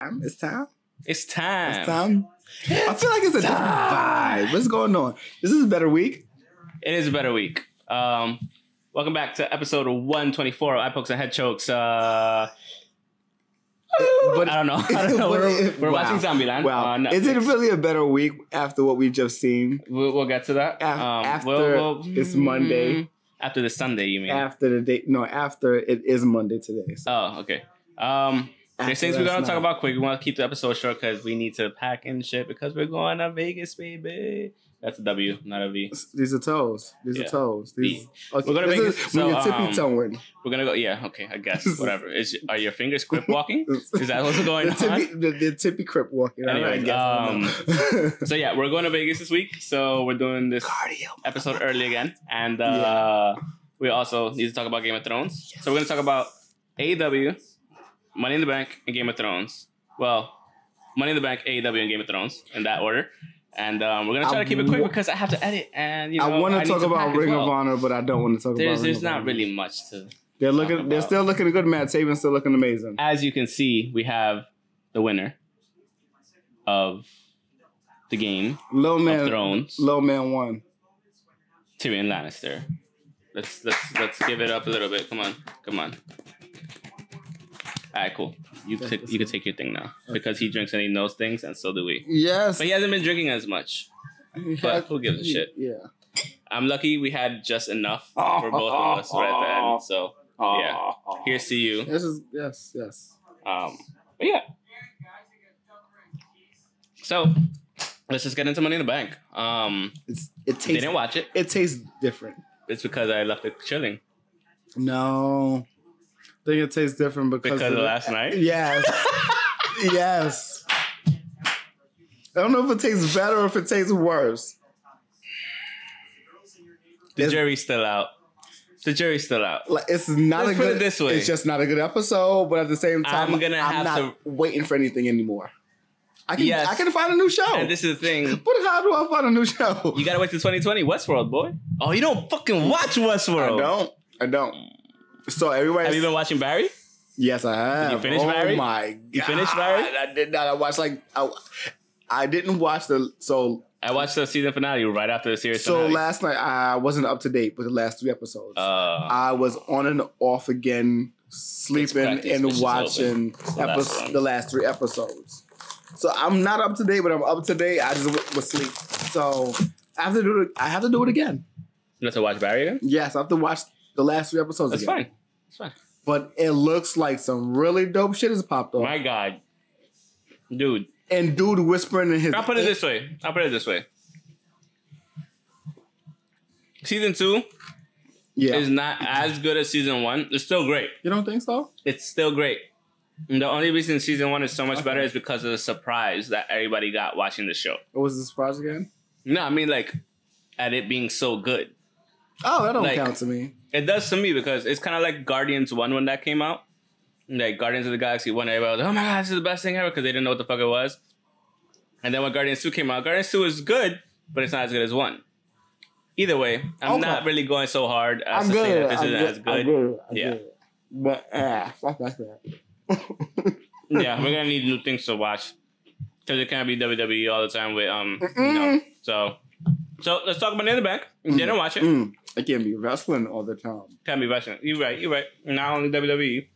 It's time. It's time. It's time. I feel like it's a different vibe. What's going on? This is a better week. It is a better week. Welcome back to episode 124 of Eye Pokes and Head Chokes. But I don't know. We're watching Zombieland. Wow. Is it really a better week after what we just seen? We'll get to that. After it's Monday. After the Sunday, you mean? After the day. No, after it is Monday today. So. Oh, okay. There's things we're going to talk about quick. We want to keep the episode short because we need to pack in shit because we're going to Vegas, baby. That's a W, not a V. These are toes. These are toes. Okay, we're going to Vegas. So, when you're tippy toeing. We're going to go, yeah, okay, I guess. Whatever. Are your fingers crip walking? Is that what's going on? The tippy crip walking. Anyway, so yeah, we're going to Vegas this week. So we're doing this episode early again. And we also need to talk about Game of Thrones. Yes. So we're going to talk about AEW, Money in the Bank, and Game of Thrones. Well, Money in the Bank, AEW, and Game of Thrones in that order. And we're going to try to keep it quick because I have to edit. And I want to talk about Ring of Honor, but I don't want to talk about Ring of Honor. There's not really much to They're still looking good. Matt Taven's still looking amazing. As you can see, we have the winner of the Game of Thrones. Low Man won. Tyrion Lannister. Let's give it up a little bit. Come on. All right, cool. You can take your thing now because he drinks and he knows things, and so do we. Yes, but he hasn't been drinking as much. But who gives a shit? Yeah, I'm lucky we had just enough for both of us right at the end. So yeah, here's to you. Yes. But yeah. So let's just get into Money in the Bank. They didn't watch it. It tastes different. It's because I left it chilling. No. I think it tastes different because of last night? Yes. Yes. I don't know if it tastes better or if it tastes worse. The jury's still out. Like, it's not Let's a good. Put it this way. It's just not a good episode, but at the same time, I'm not waiting for anything anymore. I can find a new show. And this is the thing. But how do I find a new show? You gotta wait till 2020. Westworld, boy. Oh, you don't fucking watch Westworld. I don't. So everybody. Have you been watching Barry? Yes, I have. Did you finish Barry? Oh my god! You finished Barry? I did not. I watched I didn't watch I watched the season finale right after the series finale. So last night I wasn't up to date with the last 3 episodes. I was on and off again, sleeping and watching the last 3 episodes. So I'm not up to date, but I'm up to date. I just was asleep. So I have to do it again. You have to watch Barry again? Yes, I have to watch the last 3 episodes That's again. That's fine. But it looks like some really dope shit has popped up. My God. Dude. And dude whispering in his... I'll put it this way. Season 2 is not as good as Season 1. It's still great. You don't think so? It's still great. And the only reason Season 1 is so much better is because of the surprise that everybody got watching the show. What was the surprise again? No, I mean like at it being so good. Oh, that don't count to me. It does to me because it's kind of like Guardians 1 when that came out. Like Guardians of the Galaxy 1, everybody was like, oh my God, this is the best thing ever because they didn't know what the fuck it was. And then when Guardians 2 came out, Guardians 2 is good, but it's not as good as 1. Either way, I'm not really going so hard as to say that this isn't as good. I'm good. But, fuck that. Yeah, we're going to need new things to watch because it can't be WWE all the time with, So let's talk about Money in the Bank. Didn't watch it. It can't be wrestling all the time. Can't be wrestling. You're right. Not only WWE.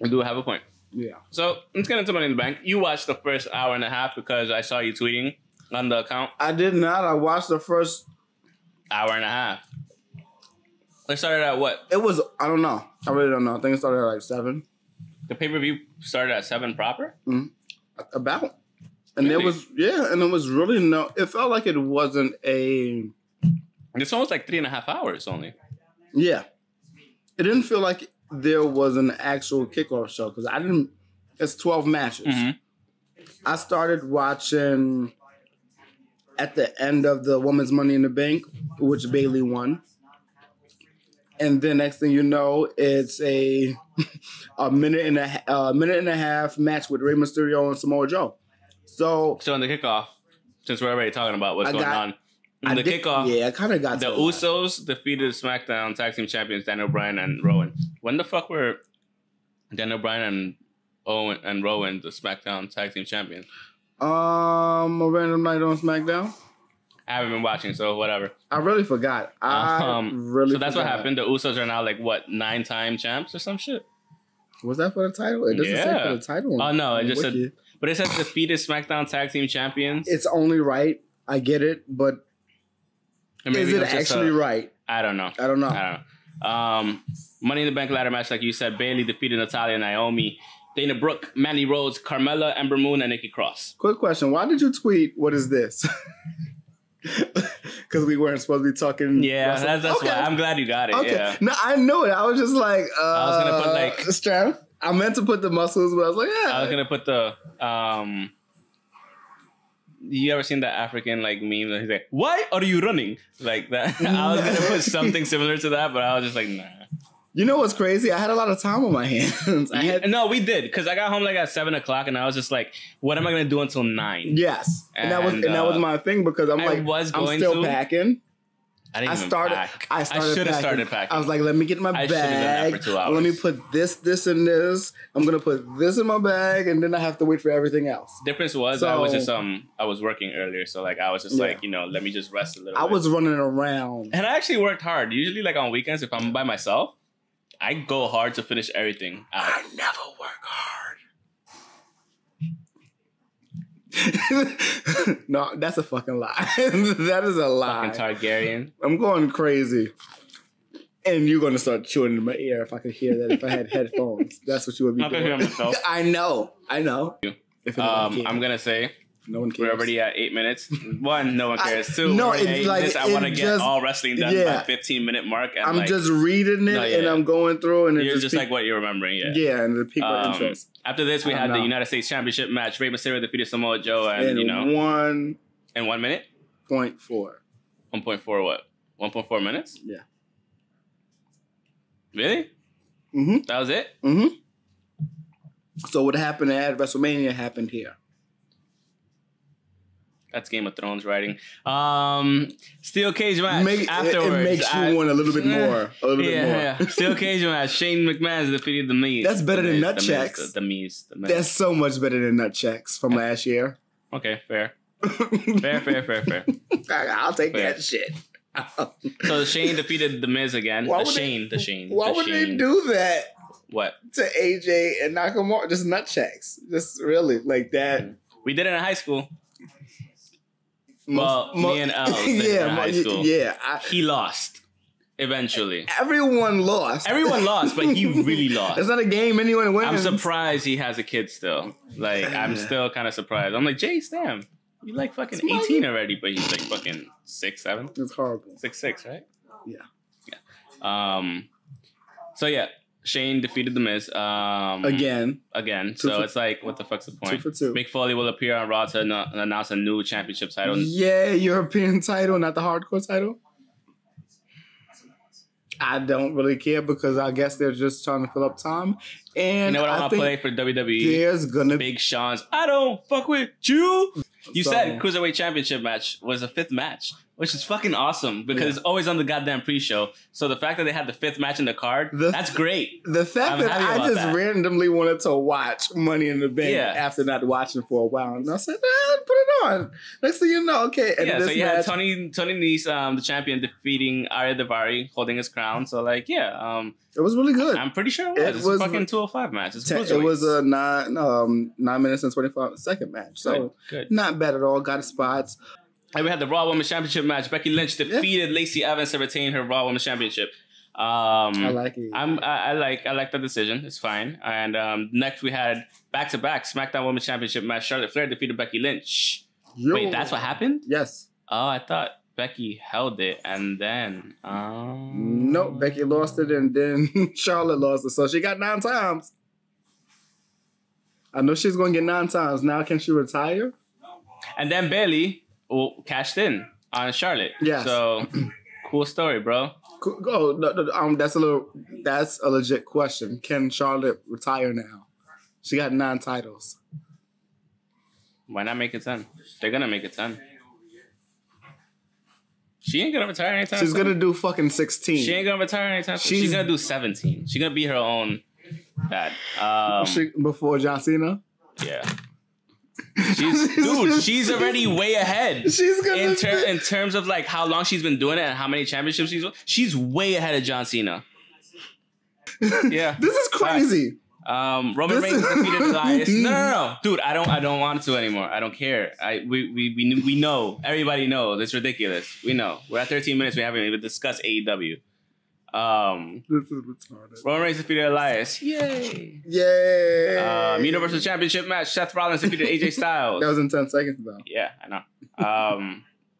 I do have a point. Yeah. So let's get into Money in the Bank. You watched the first hour and a half because I saw you tweeting on the account. I did not. I watched the first hour and a half. It started at what? It was, I don't know. I really don't know. I think it started at like 7. The pay-per-view started at 7 proper? About. And really? It was really it felt like it wasn't a... It's almost like 3.5 hours only. Yeah. It didn't feel like there was an actual kickoff show because it's 12 matches. I started watching at the end of the Women's Money in the Bank, which Bayley won. And then next thing you know, it's a minute and a half match with Rey Mysterio and Samoa Joe. So in the kickoff, since we're already talking about what's going on, in the kickoff, I kind of got the Usos defeated SmackDown Tag Team Champions Daniel Bryan and Rowan. When the fuck were Daniel Bryan and Owen and Rowan, the SmackDown Tag Team Champions? A random night on SmackDown. I haven't been watching, so whatever. I really forgot. So that's what happened. The Usos are now like what 9-time champs or some shit. Was that for the title? It doesn't say for the title. Oh no, it just said. But it says defeated SmackDown Tag Team Champions. It's only right. I get it, but is it actually right? I don't know. Money in the Bank ladder match, like you said, Bayley defeated Natalya, Naomi, Dana Brooke, Mandy Rose, Carmella, Ember Moon, and Nikki Cross. Quick question. Why did you tweet, what is this? Because we weren't supposed to be talking. Yeah, that's why. I'm glad you got it. Okay. Yeah. No, I knew it. I was just like, I was going to put like... strength. I meant to put the muscles, but I was like, yeah. I was going to put the... You ever seen that African like meme that he's like, why are you running? Like that. I was going to put something similar to that, but I was just like, nah. You know what's crazy? I had a lot of time on my hands. No, we did, because I got home like at 7 o'clock, and I was just like, "What am I gonna do until 9?" Yes, and that was my thing, because I'm still packing. I should have started packing. I was like, let me get my bag. I should have done that for 2 hours. Let me put this, and this. I'm gonna put this in my bag, and then I have to wait for everything else. Difference was I was just I was working earlier, so like I was just like, let me just rest a little. I was running around, and I actually worked hard. Usually, like on weekends, if I'm by myself, I go hard to finish everything out. I never work hard. No, that's a fucking lie. That is a lie. Fucking Targaryen. I'm going crazy. And you're going to start chewing in my ear if I could hear that if I had headphones. That's what you would be doing. Hear myself. I know. If I'm going to say... No one cares. We're already at 8 minutes. 1, no one cares. 2, it's like I want to get all wrestling done by 15-minute mark. And I'm just reading it and I'm going through, and you're just like what you're remembering. Yeah, and the people interest. After this, we had the United States Championship match. Rey Mysterio defeated Samoa Joe, and in 1 minute. 0.4. 1.4 what? 1.4 minutes? Yeah. Really? Mm-hmm. That was it? Mm-hmm. So what happened at WrestleMania happened here. That's Game of Thrones writing. Steel cage match afterwards. It makes you want a little bit more. Yeah. Steel cage match. Shane McMahon defeated the Miz. That's better than Nut Checks. The Miz. That's so much better than Nut Checks from last year. Okay, fair. Fair. I'll take that shit. So Shane defeated the Miz again. Why would they do that? What? To AJ and Nakamura. Just Nut Checks. Just really like that. We did it in high school. Me and Al in high school. Yeah. He lost. Eventually. Everyone lost, but he really lost. It's not a game anyone wins. I'm surprised he has a kid still. Like, I'm still kind of surprised. I'm like, Jay, damn. You like fucking 18 already, but he's like fucking 6'7". It's horrible. 6'6", right? Yeah. So yeah. Shane defeated The Miz. Again. So it's like, what the fuck's the point? 2 for 2. Mick Foley will appear on Raw to announce a new championship title. Yeah, European title, not the hardcore title. I don't really care because I guess they're just trying to fill up time. And you know what I want to play for WWE? There's gonna Big Sean's I don't fuck with you. You said Cruiserweight Championship match was a 5th match, which is fucking awesome because it's always on the goddamn pre-show. So the fact that they had the 5th match in the card, that's great. The fact that I just randomly wanted to watch Money in the Bank after not watching for a while. And I said, put it on. Next thing you know, okay. And so you had Tony Nese, the champion, defeating Arya Daivari, holding his crown. So like, it was really good. I'm pretty sure it was. It's a fucking 205 match. It was a 9 minutes and 25-second match. So good. Not bad at all. Got spots. And we had the Raw Women's Championship match. Becky Lynch defeated Lacey Evans to retain her Raw Women's Championship. I like it. I like the decision. It's fine. And next we had back-to-back SmackDown Women's Championship match. Charlotte Flair defeated Becky Lynch. Wait, that's what happened? Yes. Oh, I thought Becky held it and then... No, Becky lost it and then Charlotte lost it. So she got 9 times. I know she's going to get 9 times. Now can she retire? And then Bayley cashed in on Charlotte. Yes. So, cool story, bro. Cool. No, that's a legit question. Can Charlotte retire now? She got 9 titles. Why not make it 10? They're going to make it 10. She ain't gonna retire anytime soon. She's gonna do fucking 16. She ain't gonna retire anytime soon. She's gonna do 17. She's gonna be her own. that. Before John Cena? Yeah. She's already way ahead. She's gonna in terms of like how long she's been doing it and how many championships she's way ahead of John Cena. Yeah. This is crazy. Roman Reigns defeated Elias. No. Dude, I don't want to anymore. I don't care. We know. Everybody knows. It's ridiculous. We know. We're at 13 minutes. We haven't even discussed AEW. This is retarded. Roman Reigns defeated Elias. Yay. Universal Championship match. Seth Rollins defeated AJ Styles. That was in 10 seconds though. Yeah, I know.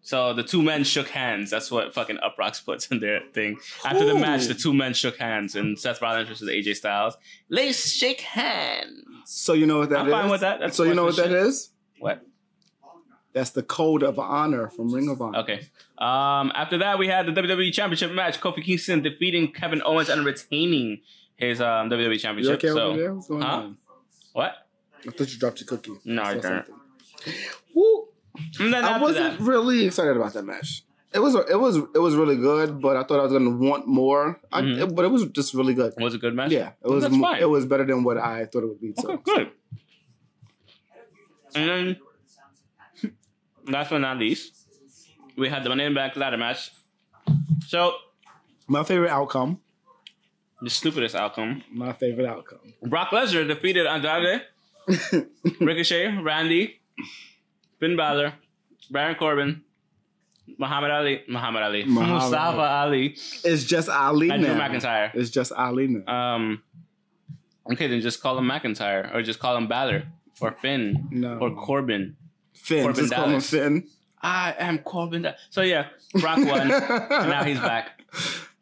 So the two men shook hands. That's what fucking Uproxx puts in their thing. After the match, the two men shook hands, and Seth Rollins versus AJ Styles. Let's shake hands. So you know what that is? I'm fine with that. That's so you know what that is? What? That's the code of honor from Ring of Honor. Okay. After that, we had the WWE Championship match. Kofi Kingston defeating Kevin Owens and retaining his WWE Championship. You okay over there? What's going on? What? I thought you dropped your cookie. No, I didn't. Woo. And then I wasn't really excited about that match. It was really good, but I thought I was gonna want more. But it was just really good. Was it a good match? Yeah, it was. Fine. It was better than what I thought it would be. Okay, good. And then, last but not least, we had the Money in the Bank ladder match. So, my favorite outcome. The stupidest outcome. My favorite outcome. Brock Lesnar defeated Andrade, Ricochet, Randy, Finn Balor, Baron Corbin, Mustafa Ali. It's just Ali and now. Drew McIntyre. It's just Ali now. Okay, then just call him McIntyre, or just call him Balor, or Finn, or Corbin. Finn, Corbin just Dallas. call him Finn. I am Corbin. So yeah, Brock won, and now he's back.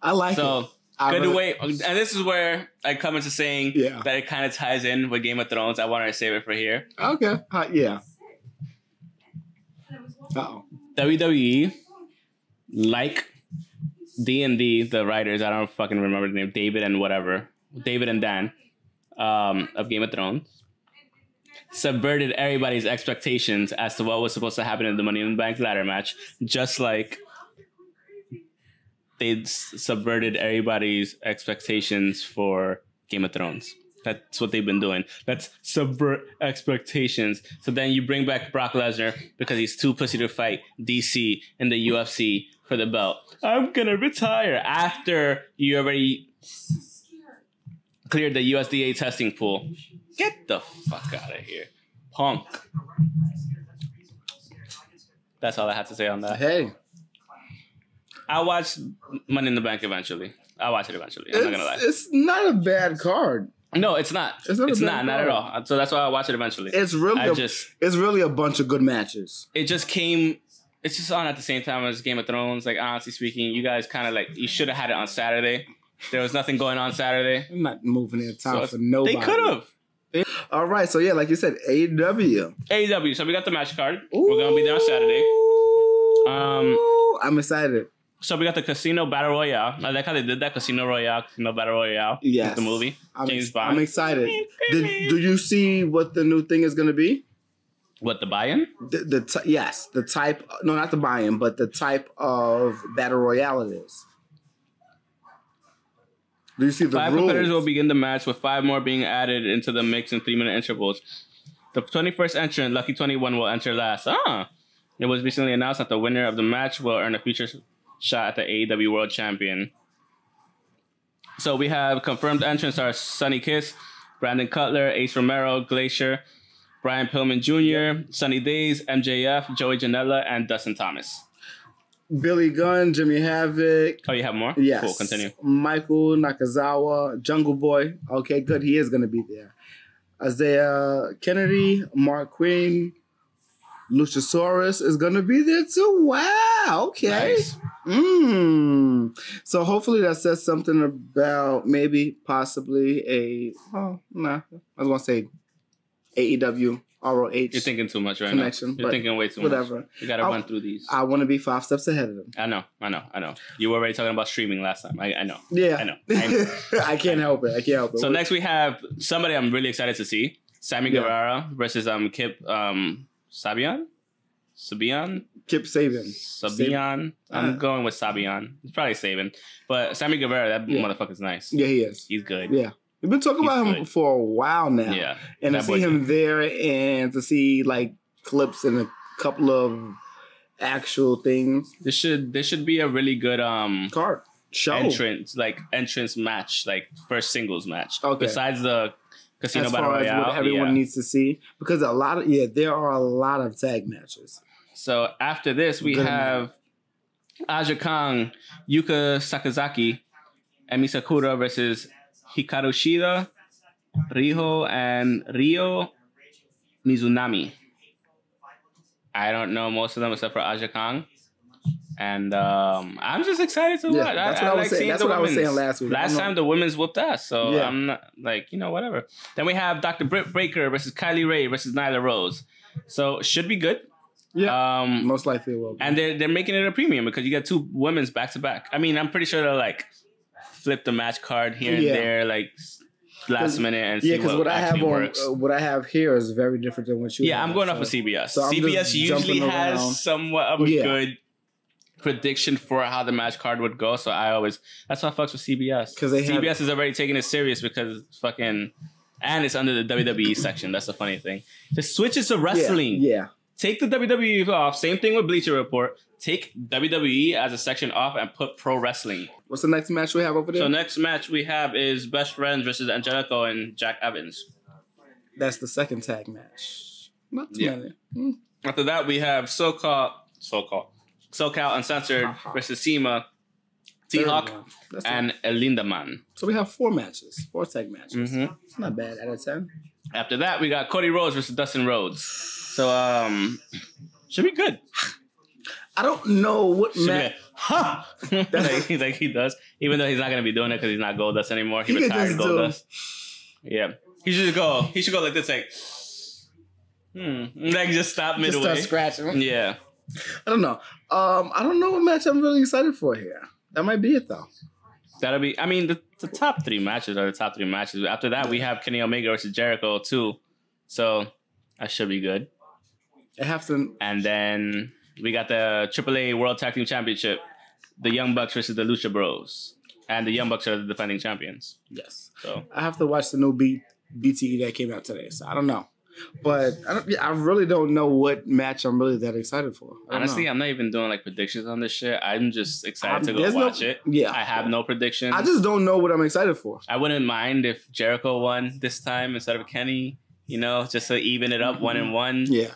I like it. So good to wait. And this is where I come into saying that it kind of ties in with Game of Thrones. I wanted to save it for here. Okay. Yeah. Uh-oh. WWE, like D&D, the writers, I don't fucking remember the name, David and Dan, of Game of Thrones, subverted everybody's expectations as to what was supposed to happen in the Money in the Bank ladder match, just like they subverted everybody's expectations for Game of Thrones. That's what they've been doing. Let's subvert expectations. So then you bring back Brock Lesnar because he's too pussy to fight DC in the UFC for the belt. I'm gonna retire after you already cleared the USDA testing pool. Get the fuck out of here, punk. That's all I have to say on that. Hey, I'll watch Money in the Bank eventually. I'll watch it eventually. I'm not gonna lie. It's not a bad card. No, it's not. It's not at all. So that's why I'll watch it eventually. It's really a bunch of good matches. It just came. It's just on at the same time as Game of Thrones. Like, honestly speaking, you guys kind of like, you should have had it on Saturday. There was nothing going on Saturday. I'm not moving in time for nobody. They could have. All right, so yeah, like you said, AEW. AEW. So we got the match card. We're gonna be there on Saturday. I'm excited. So we got the Casino Battle Royale. I like how they did that. Casino Battle Royale. Yes. The movie. James Bond. I'm excited. Do you see what the new thing is going to be? What, the buy-in? Yes. The type. No, not the buy-in, but the type of Battle Royale it is. Do you see the 5 rules? competitors will begin the match with 5 more being added into the mix in 3-minute intervals. The 21st entrant, Lucky 21, will enter last. It was recently announced that the winner of the match will earn a future shot at the AEW World Champion. So we have confirmed entrants are Sonny Kiss, Brandon Cutler, Ace Romero, Glacier, Brian Pillman Jr., Sunny Days, MJF, Joey Janela, and Dustin Thomas. Billy Gunn, Jimmy Havoc. Oh, you have more? Yes. Cool, continue. Michael Nakazawa, Jungle Boy. Okay, good. He is going to be there. Isaiah Kennedy, Mark Quinn, Luchasaurus is going to be there too. Wow. Okay. Nice. So hopefully that says something about maybe possibly I was going to say AEW, ROH. You're thinking too much right connection, now. You're thinking way too whatever. much. You got to run through these. I want to be 5 steps ahead of them. I know. You were already talking about streaming last time. I know. Yeah. I know. I can't help it. So next we have somebody I'm really excited to see. Sammy Guevara versus Kip Sabian? Kip Sabian. I'm going with Sabian. It's probably Sabian. But Sammy Guevara, that motherfucker's nice. Yeah, he is. He's good. Yeah. We've been talking about him for a while now. Yeah. And to see him there and to see like clips and a couple of actual things. There should be a really good card show entrance match, like first singles match. Okay. Besides the Casino as Battle far Royale. As what everyone needs to see. Because there are a lot of tag matches. So after this we have Aja Kong, Yuka Sakazaki, and Misakura versus Hikaru Shida, Riho, and Ryo Mizunami. I don't know most of them except for Aja Kong. And I'm just excited to watch. That's what I was saying. That's what I was saying last week. Last time the women's whooped ass, so I'm not whatever. Then we have Dr. Britt Baker versus Kylie Ray versus Nyla Rose. So should be good. Yeah, most likely it will be. And they're making it a premium because you get two women's back to back. I mean, I'm pretty sure they'll like flip the match card here and there, like last minute, and see what actually works. What I have here is very different than what you. Yeah, I'm going off of CBS. So CBS usually has somewhat of a good prediction for how the match card would go. So that's why I fucks with CBS. Because CBS is already taking it serious because it's fucking, and it's under the WWE section. That's the funny thing. Just switch it to wrestling. Yeah. Take the WWE off. Same thing with Bleacher Report. Take WWE as a section off and put pro wrestling. What's the next match we have over there? So next match we have is Best Friends versus Angelico and Jack Evans. That's the second tag match. Not too many. After that we have SoCal Uncensored versus SEMA, T-Hawk, and Lindaman. So we have 4 matches, 4 tag matches. Mm-hmm. It's not bad out of 10. After that we got Cody Rhodes versus Dustin Rhodes. So, should be good. I don't know what match. like he does, even though he's not gonna be doing it because he's not Goldust anymore. He retired Goldust. Yeah, he should go like this, like just stop midway. Just start scratching. Yeah, I don't know. I don't know what match I'm really excited for here. That might be it though. That'll be. I mean, the top 3 matches are the top 3 matches. After that, we have Kenny Omega versus Jericho too. So that should be good. I have to. And then we got the AAA World Tag Team Championship, the Young Bucks versus the Lucha Bros, and the Young Bucks are the defending champions. Yes. So I have to watch the new BTE that came out today. So I don't know, but I really don't know what match I'm really that excited for. Honestly, I'm not even doing like predictions on this shit. I'm just excited to go watch it. Yeah. I have no predictions. I just don't know what I'm excited for. I wouldn't mind if Jericho won this time instead of Kenny. Just to even it up 1-1. Yeah.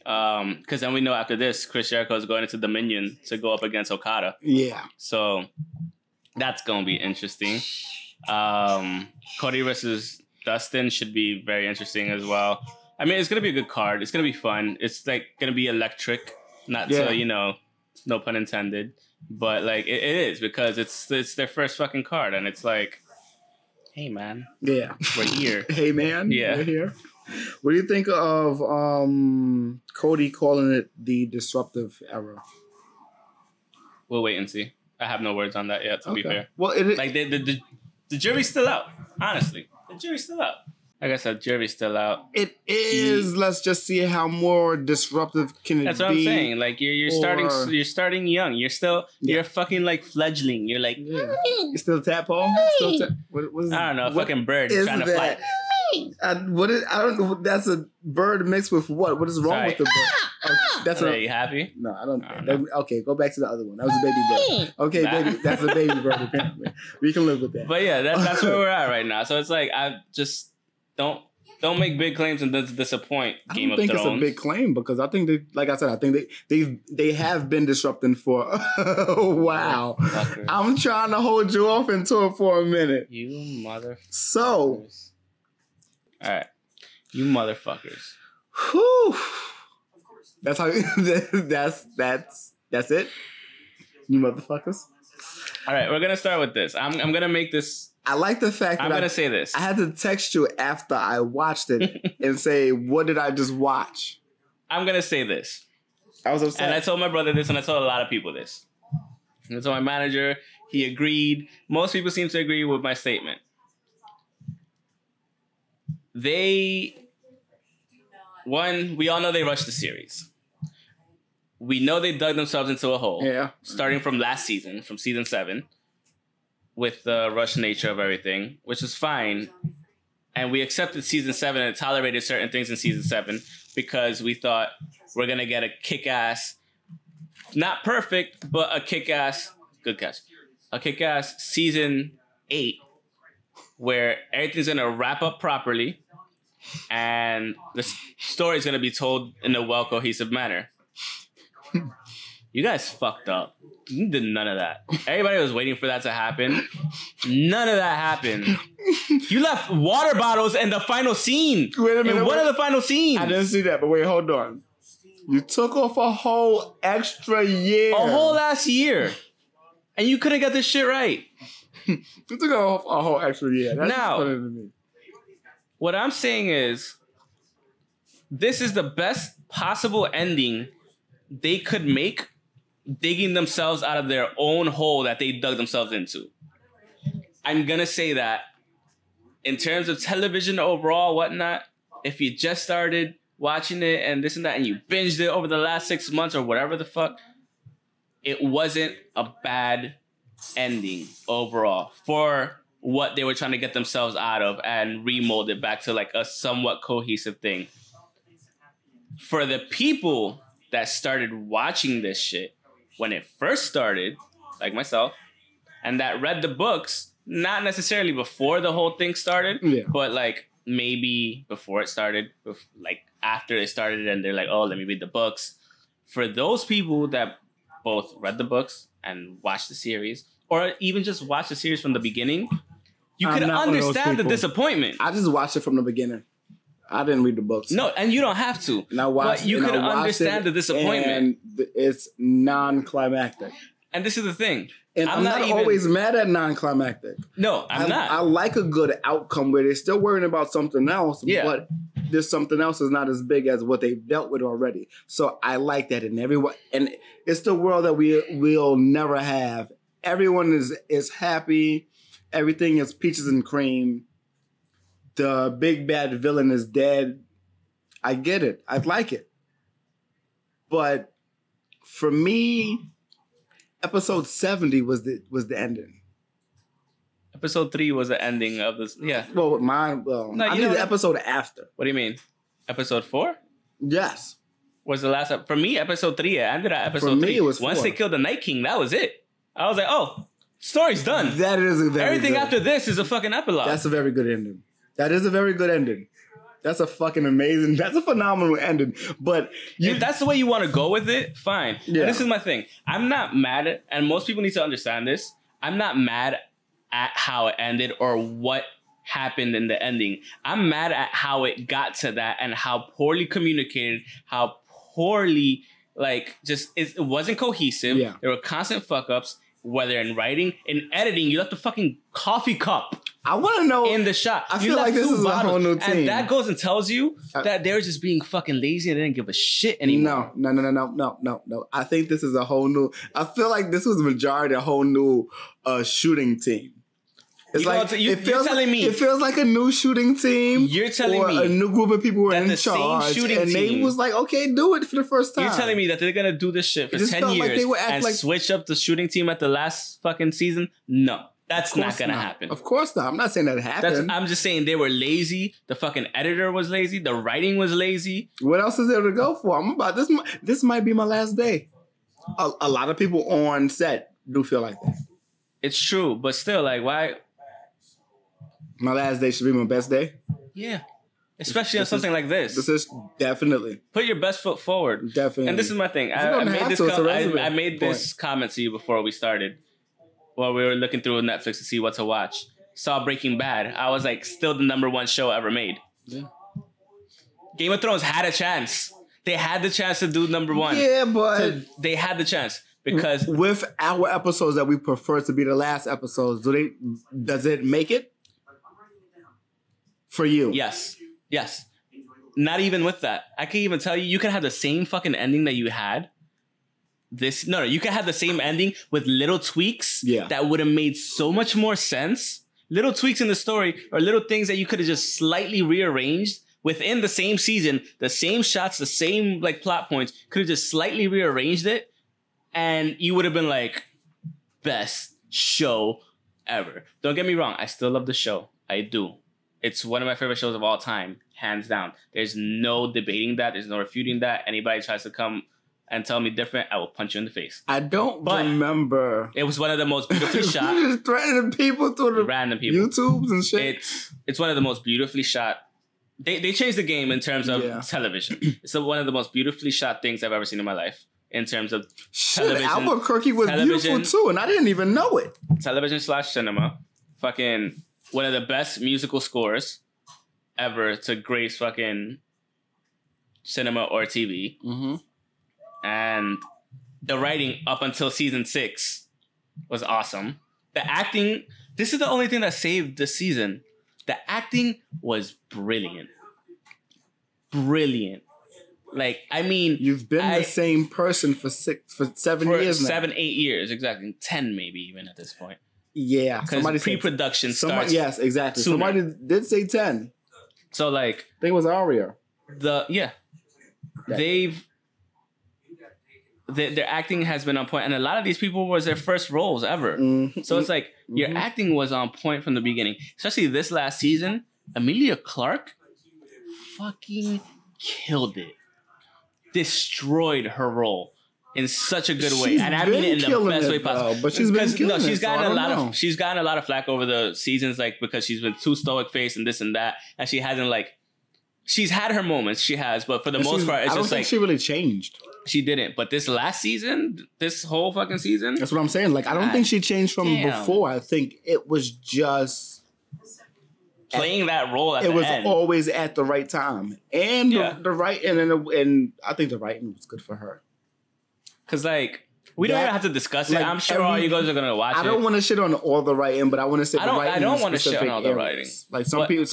Because then we know after this, Chris Jericho is going into Dominion to go up against Okada. Yeah. So that's going to be interesting. Cody versus Dustin should be very interesting as well. I mean, it's going to be a good card. It's going to be fun. It's like going to be electric. Not so, no pun intended. But like it is because it's their first fucking card. And it's like, hey, man. Yeah. We're here. Hey, man. Yeah. We're here. What do you think of Cody calling it the disruptive era? We'll wait and see. I have no words on that yet, to be fair. Well, like the jury's still out. Honestly, the jury's still out. Like I said, jury's still out. It is. Let's just see how more disruptive can it be. That's what I'm saying. Like you're starting young. You're a fucking like fledgling. You're like you're still tadpole. What is I don't know. A fucking bird trying to fly. I don't know. That's a bird mixed with what? What is wrong with the bird? That's Are you happy? No, I don't. Okay, go back to the other one. That was a baby bird. Okay, baby, that's a baby bird. Apparently, we can live with that. But yeah, that's where we're at right now. So it's like I just don't make big claims and disappoint. Game of Thrones. I don't think it's a big claim because I think like I said, I think they have been disrupting for a while. I'm trying to hold you off into it for a minute. You mother. So. All right, you motherfuckers. Whew. That's how. That's it. You motherfuckers. All right, we're gonna start with this. I'm gonna make this. I like the fact that I'm gonna say this. I had to text you after I watched it and say, "What did I just watch?" I'm gonna say this. I was upset, and I told my brother this, and I told a lot of people this. And I told my manager. He agreed. Most people seem to agree with my statement. We all know they rushed the series. We know they dug themselves into a hole. Yeah. Starting from last season, from season 7, with the rush nature of everything, which is fine. and we accepted season 7 and tolerated certain things in season 7 because we thought we're gonna get a kick-ass, not perfect, but a kick-ass, good guess, a kick-ass season 8 where everything's gonna wrap up properly and the story is gonna be told in a well cohesive manner. You guys fucked up. You did none of that. Everybody was waiting for that to happen. None of that happened. You left water bottles in the final scene. Wait a minute. In one of the final scenes. I didn't see that, but wait, hold on. You took off a whole extra year. A whole last year. And you couldn't get this shit right. You took off a whole extra year. That's now, funny to me. What I'm saying is, this is the best possible ending they could make, digging themselves out of their own hole that they dug themselves into. I'm gonna say that in terms of television overall, whatnot, if you just started watching it and this and that, and you binged it over the last 6 months or whatever the fuck, it wasn't a bad ending overall for what they were trying to get themselves out of and remold it back to like a somewhat cohesive thing. For the people that started watching this shit when it first started, like myself, and that read the books, not necessarily before the whole thing started, but like maybe before it started, like after it started, and they're like, oh, let me read the books. For those people that both read the books and watched the series, or even just watched the series from the beginning, you could understand the disappointment. I just watched it from the beginning. I didn't read the books. No, and you don't have to. And I watched, but you could understand the disappointment. And it's non-climactic. And this is the thing. And I'm not always mad at non-climactic. No, I'm not. I like a good outcome where they're still worrying about something else, but there's something else is not as big as what they've dealt with already. So I like that in everyone. And it's the world that we'll never have. Everyone is happy. Everything is peaches and cream. The big bad villain is dead. I get it. I like it. But for me, episode 70 was the ending. Episode 3 was the ending of this. Yeah. Well, mine. Well, no, I mean the episode after. What do you mean? Episode 4? Yes. Was the last for me? Episode 3. It ended at episode 3. For me, it was 4. Once they killed the Night King, that was it. I was like, oh, story's done. That is a very everything good. After this is a fucking epilogue. That's a very good ending. That is a very good ending. That's a fucking amazing. That's a phenomenal ending. But if that's the way you want to go with it, fine. Yeah. And this is my thing. I'm not mad at, and most people need to understand this. I'm not mad at how it ended or what happened in the ending. I'm mad at how it got to that and how poorly communicated, how poorly it wasn't cohesive. Yeah. There were constant fuck ups. Whether in writing, in editing, you left a fucking coffee cup. I want to know in the shot. I feel like this is a whole new team, and that goes and tells you that they were just being fucking lazy and they didn't give a shit anymore. No. I think this is a whole new. I feel like this was majority a whole new shooting team. It's you're telling me it feels like a new shooting team. You're telling me a new group of people were in charge, and they was like, "Okay, do it for the first time." You're telling me that they're gonna do this shit for 10 years and switch up the shooting team at the last fucking season? No, that's not gonna happen. Of course not. I'm not saying that happened. I'm just saying they were lazy. The fucking editor was lazy. The writing was lazy. What else is there to go for? I'm about this. This might be my last day. A lot of people on set do feel like that. It's true, but still, like, why? My last day should be my best day? Yeah. Especially on something like this. This is definitely. Put your best foot forward. Definitely. And this is my thing. I made this comment to you before we started. While we were looking through Netflix to see what to watch. Saw Breaking Bad. I was like, still the #1 show ever made. Yeah. Game of Thrones had a chance. They had the chance to do #1. Yeah, but... they had the chance. Because... with our episodes that we prefer to be the last episodes, does it make it? For you. Yes. Not even with that. I can even tell you, you could have the same fucking ending that you had. You could have the same ending with little tweaks that would have made so much more sense. Little tweaks in the story or little things that you could have just slightly rearranged within the same season, the same shots, the same plot points, could have just slightly rearranged it. And you would have been like, best show ever. Don't get me wrong. I still love the show. I do. It's one of my favorite shows of all time, hands down. There's no debating that. There's no refuting that. Anybody tries to come and tell me different, I will punch you in the face. I don't remember. It was one of the most beautifully shot. You just threatening people through the random people. YouTubes and shit. It's one of the most beautifully shot. They changed the game in terms of television. It's one of the most beautifully shot things I've ever seen in my life. In terms of television. Albuquerque was beautiful too, and I didn't even know it. Television/cinema. Fucking one of the best musical scores ever to grace fucking cinema or TV. Mm-hmm. And the writing up until season 6 was awesome. The acting, this is the only thing that saved the season. The acting was brilliant. Brilliant. Like, I mean... You've been the same person for 7 years now. 7, 8 years, exactly. 10 maybe even at this point. Yeah. Because pre-production starts. Yes, exactly. Sooner. Somebody did say 10. So, like... I think it was Aria. Their acting has been on point, and a lot of these people was their first roles ever. Mm-hmm. So it's like your acting was on point from the beginning. Especially this last season, Emilia Clarke fucking killed it, destroyed her role in such a good way, and I mean it in the best way possible. But she's been killing she's gotten a lot of flack over the seasons, like because she's been too stoic faced and this and that, and she hasn't like. She's had her moments, she has, but for the most part, it's just like... I don't think she really changed. She didn't, but this last season, this whole fucking season... That's what I'm saying. Like, I don't think she changed from before. I think it was just... Playing that role at the end. It was always at the right time. And the right... And I think the writing was good for her. Because, like... We don't even have to discuss it. Like I'm sure all you guys are gonna watch it. I don't want to shit on all the writing, but I want to say the writing. I don't want to shit on all the writing. Like people,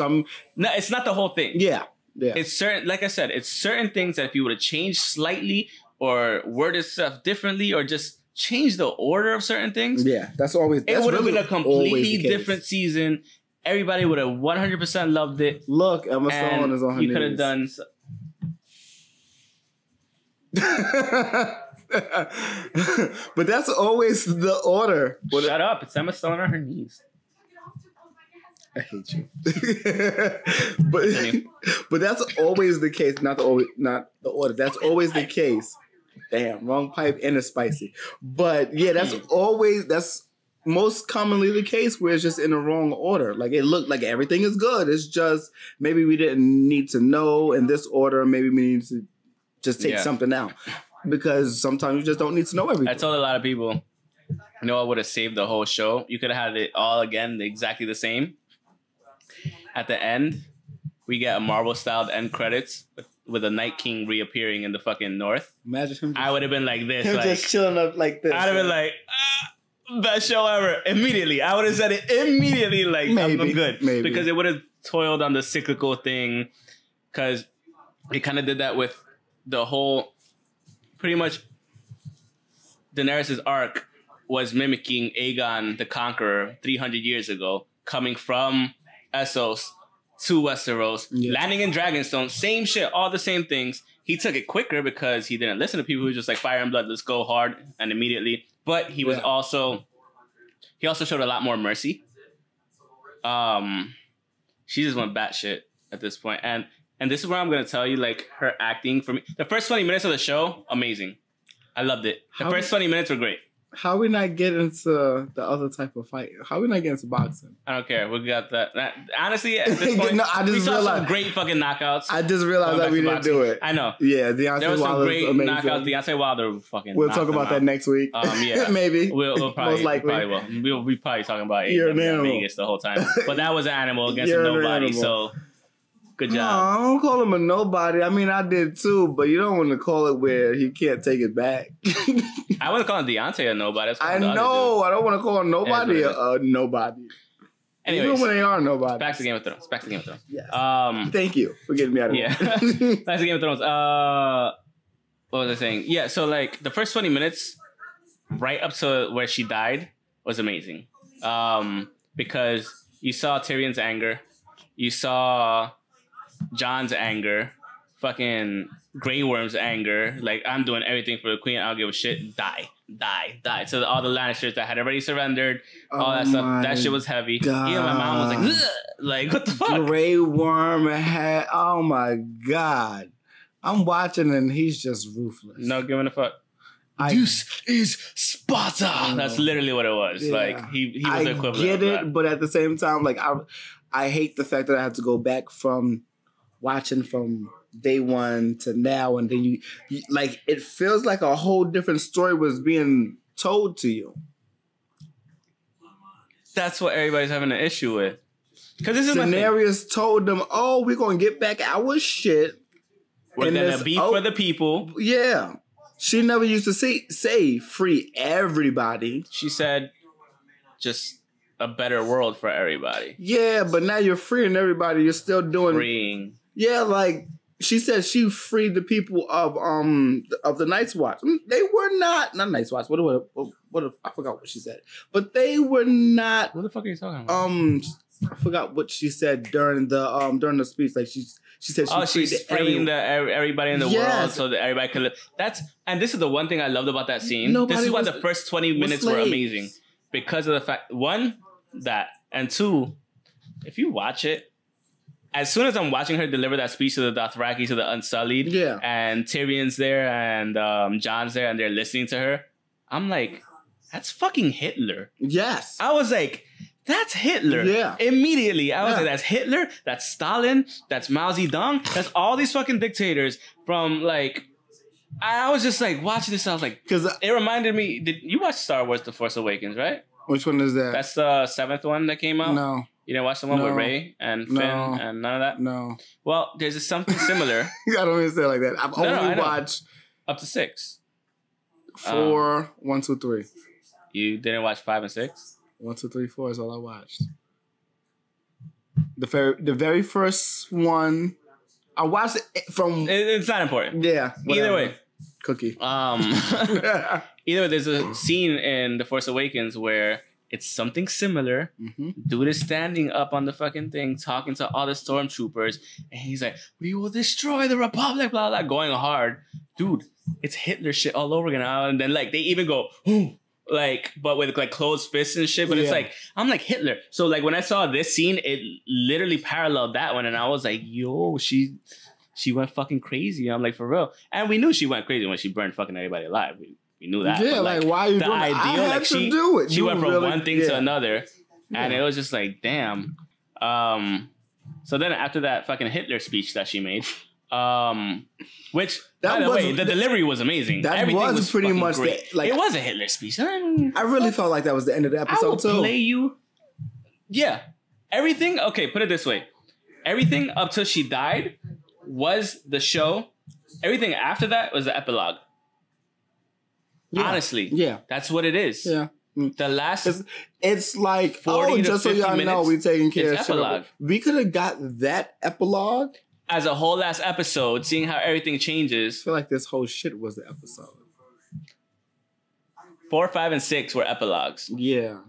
No, it's not the whole thing. Yeah. It's certain. Like I said, it's certain things that if you would have changed slightly or worded stuff differently or just change the order of certain things. Yeah, that's always. It would have been a completely different season. Everybody would have 100% loved it. Look, Emma Stone is on her knees. You could have done. But that's always the order. Shut up! It's Emma Stone on her knees. I hate you. but that's always the case. Not the order. That's always the case. Damn, wrong pipe and it's spicy. But yeah, that's most commonly the case where it's just in the wrong order. Like it looked like everything is good. It's just maybe we didn't need to know in this order. Maybe we need to just take something out. Because sometimes you just don't need to know everything. I told a lot of people, I would have saved the whole show. You could have had it all again, exactly the same. At the end, we get a Marvel-styled end credits with a Night King reappearing in the fucking north. Imagine him. I would have been like this. Him like, just chilling up like this. I'd have been like, best show ever. Immediately. I would have said it immediately like, I'm good. Maybe. Because it would have toiled on the cyclical thing. Because it kind of did that with the whole... Pretty much, Daenerys' arc was mimicking Aegon the Conqueror 300 years ago, coming from Essos to Westeros, landing in Dragonstone, same shit, all the same things. He took it quicker because he didn't listen to people who were just like fire and blood, let's go hard and immediately. But he was also showed a lot more mercy. She just went batshit at this point, and this is where I'm going to tell you, like, her acting for me. The first 20 minutes of the show, amazing. I loved it. The first 20 minutes were great. How we not get into the other type of fight? How we not get into boxing? I don't care. We got that. Honestly, at this point, we saw some great fucking knockouts. I just realized that we didn't do it. I know. Yeah, there was some great knockouts. Deontay Wilder fucking. We'll talk about that next week. Yeah, maybe. We'll probably, most likely. We'll be probably talking about You're an animal. Vegas the whole time. But that was an animal against a nobody. So. Good job. No, I don't call him a nobody. I mean, I did too, but you don't want to call it where he can't take it back. I wouldn't call Deontay a nobody. I know. I don't want to call nobody a nobody. Anyways, even when they are nobody. Back to Game of Thrones. Yes. Thank you for getting me out of here. Back to Game of Thrones. What was I saying? Yeah, so like the first 20 minutes, right up to where she died, was amazing. Because you saw Tyrion's anger. You saw Jon's anger, fucking Grey Worm's anger, like I'm doing everything for the queen, I don't give a shit, die. So all the Lannisters that had already surrendered, all that stuff, that shit was heavy. God. Even my mom was like, ugh! Like, what the fuck? Grey Worm had. Oh my god! I'm watching and he's just ruthless. No giving a fuck. This is Sparta. That's literally what it was. Yeah. Like he was the equivalent. I get it, but at the same time, like I hate the fact that I have to go back from watching from day one to now, and then you like it feels like a whole different story was being told to you. That's what everybody's having an issue with. Because this is Daenerys told them, "Oh, we're gonna get back our shit. We're gonna be for the people." Yeah. She never used to say free everybody. She said just a better world for everybody. Yeah, but now you're freeing everybody. You're still doing freeing. Yeah, like she said she freed the people of the Night's Watch. They were not Night's Watch. What I forgot what she said. But they were not. What the fuck are you talking about? I forgot what she said during the speech. Like she said she's freeing everybody in the world so that everybody could live. And this is the one thing I loved about that scene. This is why the first 20 minutes were amazing. Because of the fact, one, that, and two, if you watch it, as soon as I'm watching her deliver that speech to the Dothraki, to the Unsullied, and Tyrion's there, and Jon's there, and they're listening to her, I'm like, that's fucking Hitler. Yes. I was like, that's Hitler. Yeah. Immediately, I was like, that's Hitler, that's Stalin, that's Mao Zedong, that's all these fucking dictators from, like, I was just like, watching this, I was like, because it reminded me, did you watch Star Wars The Force Awakens, right? Which one is that? That's the 7th one that came out? No. You didn't watch the one with Rey and Finn and none of that? No. Well, there's something similar. I don't even say it like that. I've only watched up to 6. 4, 1, 2, 3. You didn't watch 5 and 6? 1, 2, 3, 4 is all I watched. The very first one, I watched it from. It's not important. Yeah. Whatever. Either way, cookie. Either way, there's a scene in The Force Awakens where it's something similar. Mm-hmm. Dude is standing up on the fucking thing, talking to all the stormtroopers, and he's like, "We will destroy the Republic," blah blah, going hard. Dude, it's Hitler shit all over again. And then like they even go, "Ooh." Like, but with like closed fists and shit. But it's like, I'm like Hitler. So like when I saw this scene, it literally paralleled that one. And I was like, yo, she went fucking crazy. I'm like, for real. And we knew she went crazy when she burned fucking everybody alive. We knew that. Yeah, but, like why are you doing that? I had to do it. She went from one thing to another. And it was just like, damn. So then after that fucking Hitler speech that she made, which by the way, the delivery was amazing. Everything was pretty much great. It was a Hitler speech. I really felt like that was the end of the episode too. Play you. Yeah, everything. Okay, put it this way: everything up till she died was the show. Everything after that was the epilogue. Yeah. Honestly, that's what it is. Yeah. The last, it's like 40 just so y'all know, we taking care of shit. We could have got that epilogue as a whole last episode, seeing how everything changes. I feel like this whole shit was the episode. 4, 5, and 6 were epilogues. Yeah.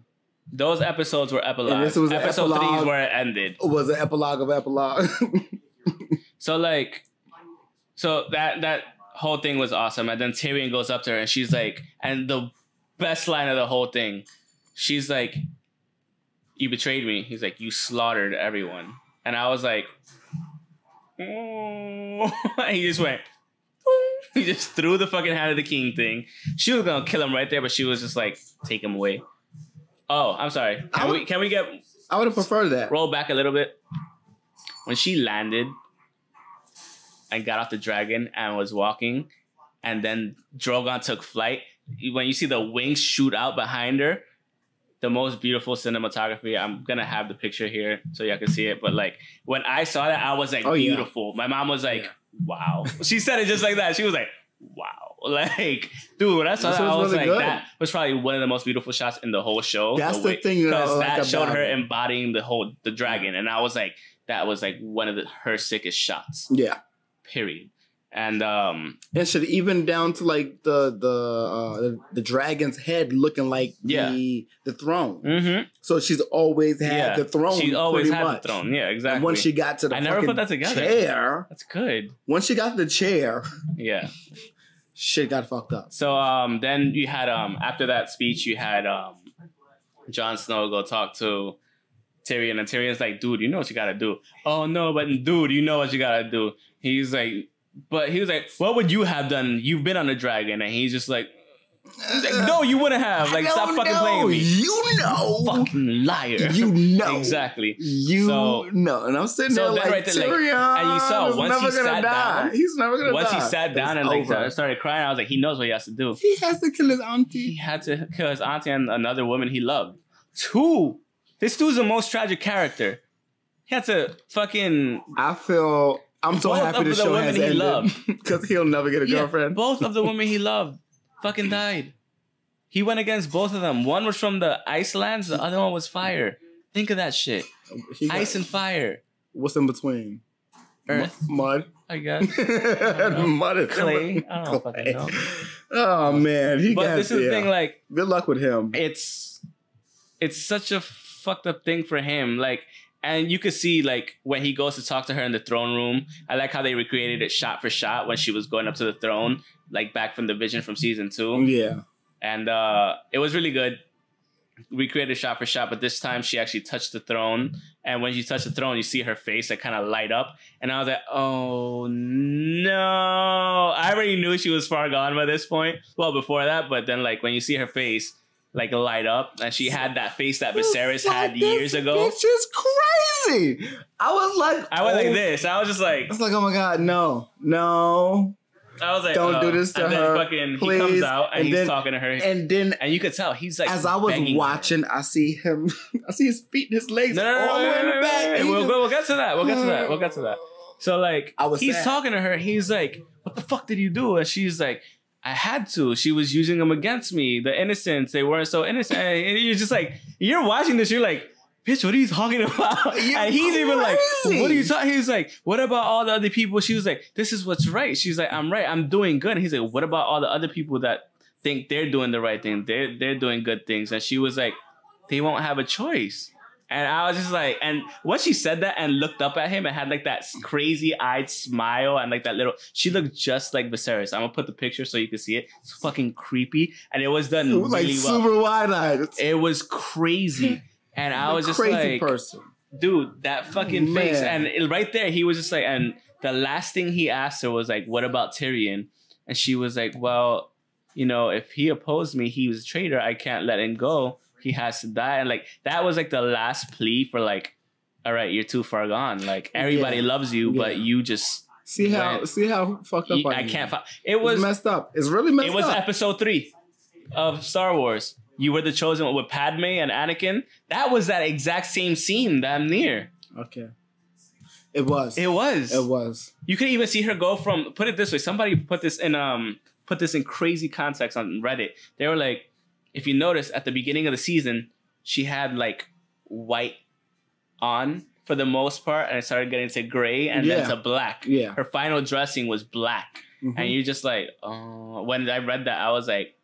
Those episodes were epilogues. And this was episode 3 is where it ended. It was an epilogue of epilogue. So that whole thing was awesome. And then Tyrion goes up to her and she's like, and the best line of the whole thing, she's like, "You betrayed me." He's like, "You slaughtered everyone." And I was like, oh. He just went, he just threw the fucking Hand of the King thing. She was gonna kill him right there, but she was just like, take him away. Oh, I'm sorry. Can we get? I would have preferred that. Roll back a little bit. When she landed and got off the dragon and was walking, and then Drogon took flight. When you see the wings shoot out behind her, the most beautiful cinematography. I'm gonna have the picture here so y'all can see it. But like when I saw that, I was like, beautiful. My mom was like, wow. She said it just like that. She was like, wow. Like, dude, when I saw that, I was really like, good. That was probably one of the most beautiful shots in the whole show. That's the thing, because that showed her embodying the dragon, and I was like, that was like one of her sickest shots. Yeah. Period. And shit, even down to like the dragon's head looking like the throne. Mm-hmm. So she's always had the throne. She's always had the throne. Yeah, exactly. And once she got to the I never put that together. Chair, that's good. Once she got the chair, shit got fucked up. So then you had after that speech, you had Jon Snow go talk to Tyrion, and Tyrion's like, dude, you know what you gotta do. Oh no, but dude, you know what you gotta do. He's like, what would you have done? You've been on a dragon, and he's like, no, you wouldn't have. Like, stop fucking playing with me. You know. Fucking liar. You know. Exactly. You know. And I'm sitting there like, right there, Tyrion and you saw once he sat down. He's never going to die. Once he sat down and like started crying, I was like, he knows what he has to do. He has to kill his auntie. He had to kill his auntie and another woman he loved. 2. This dude's the most tragic character. He had to fucking... I'm so happy the show has ended. Because he'll never get a girlfriend. Both of the women he loved fucking died. He went against both of them. One was from the Icelands. The other one was fire. Think of that shit. Ice and fire. What's in between? Earth. Mud. I guess. Mud and clay. I don't fucking know. Oh, man. But this is the thing, like... Good luck with him. It's such a fucked up thing for him. Like... And you could see, like, when he goes to talk to her in the throne room, I like how they recreated it shot for shot when she was going up to the throne, like back from the vision from season 2. Yeah. And it was really good. Recreated shot for shot, but this time she actually touched the throne. And when she touched the throne, you see her face like kind of light up. And I was like, oh no. I already knew she was far gone by this point. Well, before that, but then like when you see her face like light up, and she had that face that Viserys had years ago. It's just crazy. I was like this. I was just like, it's like, oh my god, no. I was like, don't do this to and her. Then fucking, please. He comes out and he's talking to her, and you could tell he's like. As I was watching, I see him. I see his feet and his legs all the way in the back. We'll get to that. We'll get to that. So like, he's talking to her. He's like, "What the fuck did you do?" And she's like, I had to. She was using them against me. The innocents, they weren't so innocent. And you're just like, you're watching this, you're like, bitch, what are you talking about? And he's even like, what are you talking? He's like, what about all the other people? She was like, this is what's right. She's like, I'm right. I'm doing good. And he's like, what about all the other people that think they're doing the right thing? They're doing good things. And she was like, they won't have a choice. And I was just like, and once she said that and looked up at him and had like that crazy-eyed smile and like that little, she looked just like Viserys. I'm gonna put the picture so you can see it. It's fucking creepy, and it was done really like well. Super wide-eyed. It was crazy, and I was just crazy like, person. Dude, that fucking face, and right there, he was just like, and the last thing he asked her was like, what about Tyrion? And she was like, well, you know, if he opposed me, he was a traitor. I can't let him go. He has to die. And like that was like the last plea for like, all right, you're too far gone. Like everybody loves you, but you just see how fucked up I can't. It was messed up. It's really messed up. It was episode 3 of Star Wars. You were the chosen one with Padme and Anakin. That was that exact same scene damn near. Okay. It was. You could even see her go from, put it this way, somebody put this in crazy context on Reddit. They were like, if you notice at the beginning of the season, she had like white on for the most part, and it started getting to gray and then to black. Yeah. Her final dressing was black. Mm-hmm. And you're just like, oh, when I read that, I was like,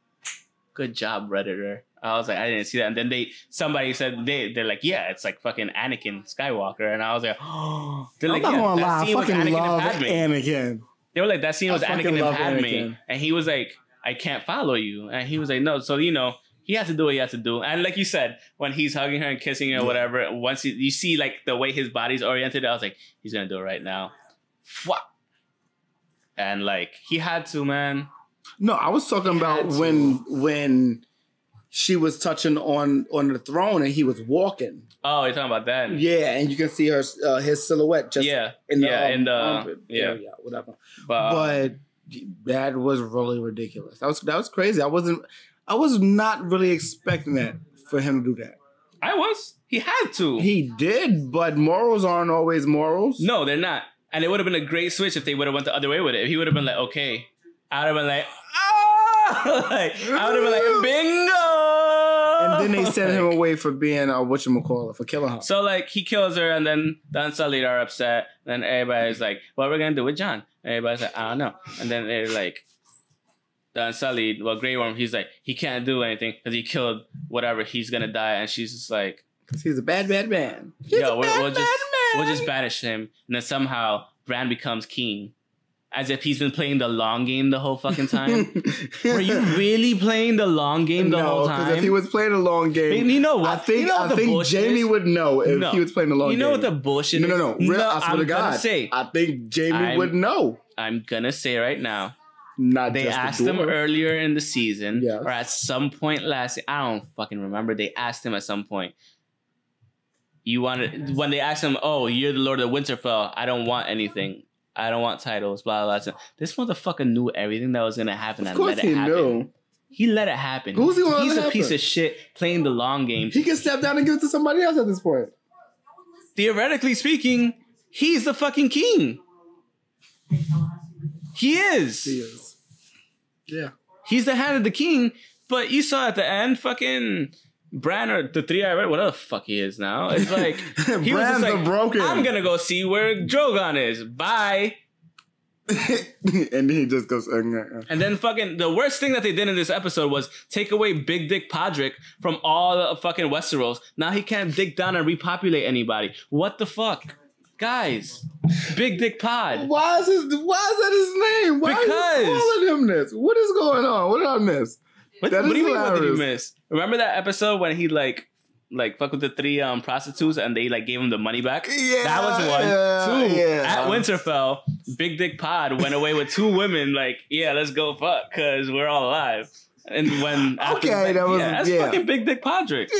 good job, Redditor. I was like, I didn't see that. And then somebody said, they're like, yeah, it's like fucking Anakin Skywalker. And I was like, oh. They're like, I'm not gonna lie, that I scene was fucking Anakin love and Padme. Anakin. They were like, that scene was Anakin and Padme. Anakin. And he was like, I can't follow you. And he was like, no. So, you know, he had to do what he had to do. And like you said, when he's hugging her and kissing her or whatever, once you see like the way his body's oriented, I was like, he's going to do it right now. Fuck. And like, he had to, man. No, I was talking about when she was touching on the throne and he was walking. Oh, you're talking about that? Yeah, and you can see his silhouette just in the area, whatever. But that was really ridiculous. That was crazy. I was not really expecting that for him to do that. I was. He had to. He did, but morals aren't always morals. No, they're not. And it would have been a great switch if they would have went the other way with it. If he would have been like, okay, I would have been like, oh! I would have been like, bingo! And then they sent him away for being whatchamacallit, for killing her. So like he kills her, and then the Unsullied are upset. Then everybody's like, what are we gonna do with Jon? And everybody's like, I don't know. And then they're like, the Unsullied, well, Grey Worm, he's like, he can't do anything because he killed whatever, he's gonna die. And she's just like, because he's a bad man. We'll just banish him. And then somehow Bran becomes king. as if he's been playing the long game the whole fucking time. Were you really playing the long game the whole time? Because if he was playing the long game, you know what? I think Jamie would know if he was playing the long game. You know what the bullshit is? No. I swear to God. I think Jamie would know. I'm gonna say right now. They asked him earlier in the season, or at some point last. I don't fucking remember. They asked him at some point. When they asked him, "Oh, you're the Lord of Winterfell. I don't want anything. I don't want titles." Blah blah blah. This motherfucker knew everything that was gonna happen and let it happen. Knew. He let it happen. Who's he gonna He's let a happen? Piece of shit playing the long game. He can step down and give it to somebody else at this point. Theoretically speaking, he's the fucking king. He is. Yeah. He's the hand of the king, but you saw at the end, fucking Bran or the three-eyed, whatever the fuck he is now. It's like, he was just like, broken. I'm gonna go see where Drogon is. Bye. And he just goes, And then fucking, the worst thing that they did in this episode was take away Big Dick Podrick from all the fucking Westeros. Now he can't dig down and repopulate anybody. What the fuck? Guys, Big Dick Pod. Why is that his name? Why are you calling him this? What is going on? What did I miss? What do you mean? What did you miss? Remember that episode when he like fuck with the three prostitutes and they like gave him the money back? Yeah, that was one. Two, at Winterfell, Big Dick Pod went away with 2 women. Like, yeah, let's go fuck because we're all alive. And when that's fucking Big Dick Podrick.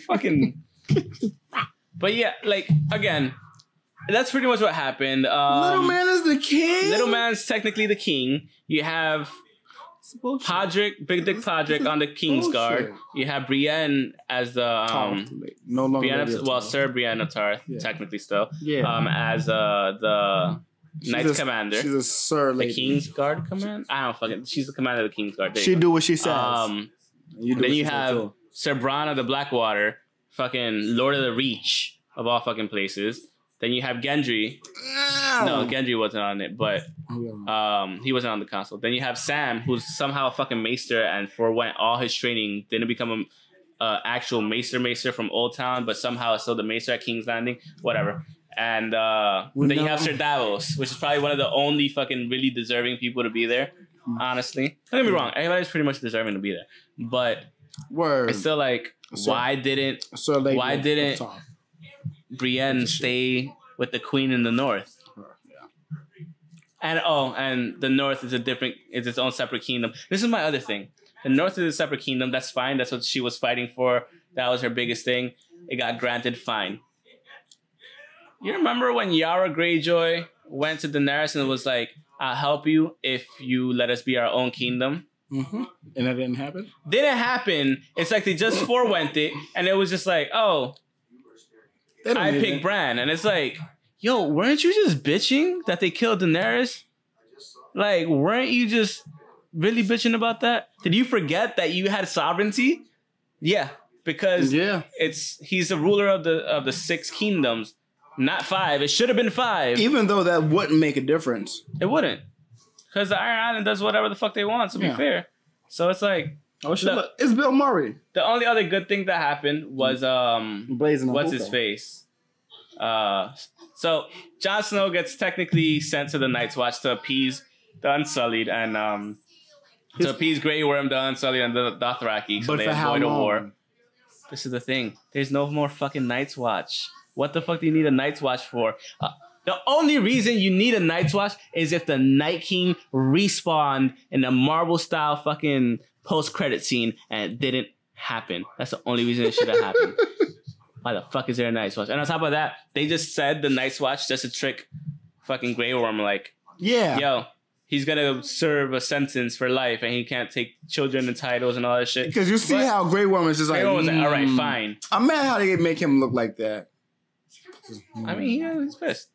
Fucking. But yeah, like again. That's pretty much what happened. Little man is the king? Little man's technically the king. You have Podrick, Big Dick Podrick on the King's Guard. You have Brienne as the... no longer Brienne, Sir Brienne of Tarth, technically still. As the Knights Commander. She's a Sir Lady. The King's Guard Command? I don't fucking... She's the commander of the King's Guard. She do what she says. Then you have Sir Bronn of the Blackwater, fucking Lord of the Reach of all fucking places. Then you have Gendry. No, Gendry wasn't on it, but he wasn't on the console. Then you have Sam, who's somehow a fucking maester and forwent all his training, didn't become a actual maester from Old Town, but somehow is still the maester at King's Landing. Whatever. And then you have Sir Davos, which is probably one of the only fucking really deserving people to be there, honestly. Don't get me wrong, everybody's pretty much deserving to be there. But it's still like, why didn't Brienne stay with the Queen in the North? And the North is it's its own separate kingdom. This is my other thing. The North is a separate kingdom. That's fine. That's what she was fighting for. That was her biggest thing. It got granted. Fine. You remember when Yara Greyjoy went to Daenerys and was like, "I'll help you if you let us be our own kingdom." Mm-hmm. And that didn't happen? Didn't happen. It's like they just forewent it, and it was just like, oh, I picked Bran, and it's like, yo, weren't you just bitching that they killed Daenerys? Like, weren't you just really bitching about that? Did you forget that you had sovereignty? Yeah, because he's the ruler of the 6 kingdoms, not 5. It should have been 5. Even though that wouldn't make a difference. It wouldn't, because the Iron Island does whatever the fuck they want. To be fair, so it's like. Look, it's Bill Murray. The only other good thing that happened was what's his face? So Jon Snow gets technically sent to the Night's Watch to appease the Unsullied and to appease Grey Worm, the Unsullied, and the Dothraki, so they avoid a war. This is the thing. There's no more fucking Night's Watch. What the fuck do you need a Night's Watch for? The only reason you need a Night's Watch is if the Night King respawned in a Marvel-style fucking post-credit scene and it didn't happen. That's the only reason it should have happened. Why the fuck is there a Night's Watch? And on top of that, they just said the Night's Watch just to trick fucking Grey Worm. Like, yo, he's gonna serve a sentence for life and he can't take children and titles and all that shit. Because you see how Grey Worm is just like, all right, fine. I'm mad how they make him look like that. I mean, he's pissed.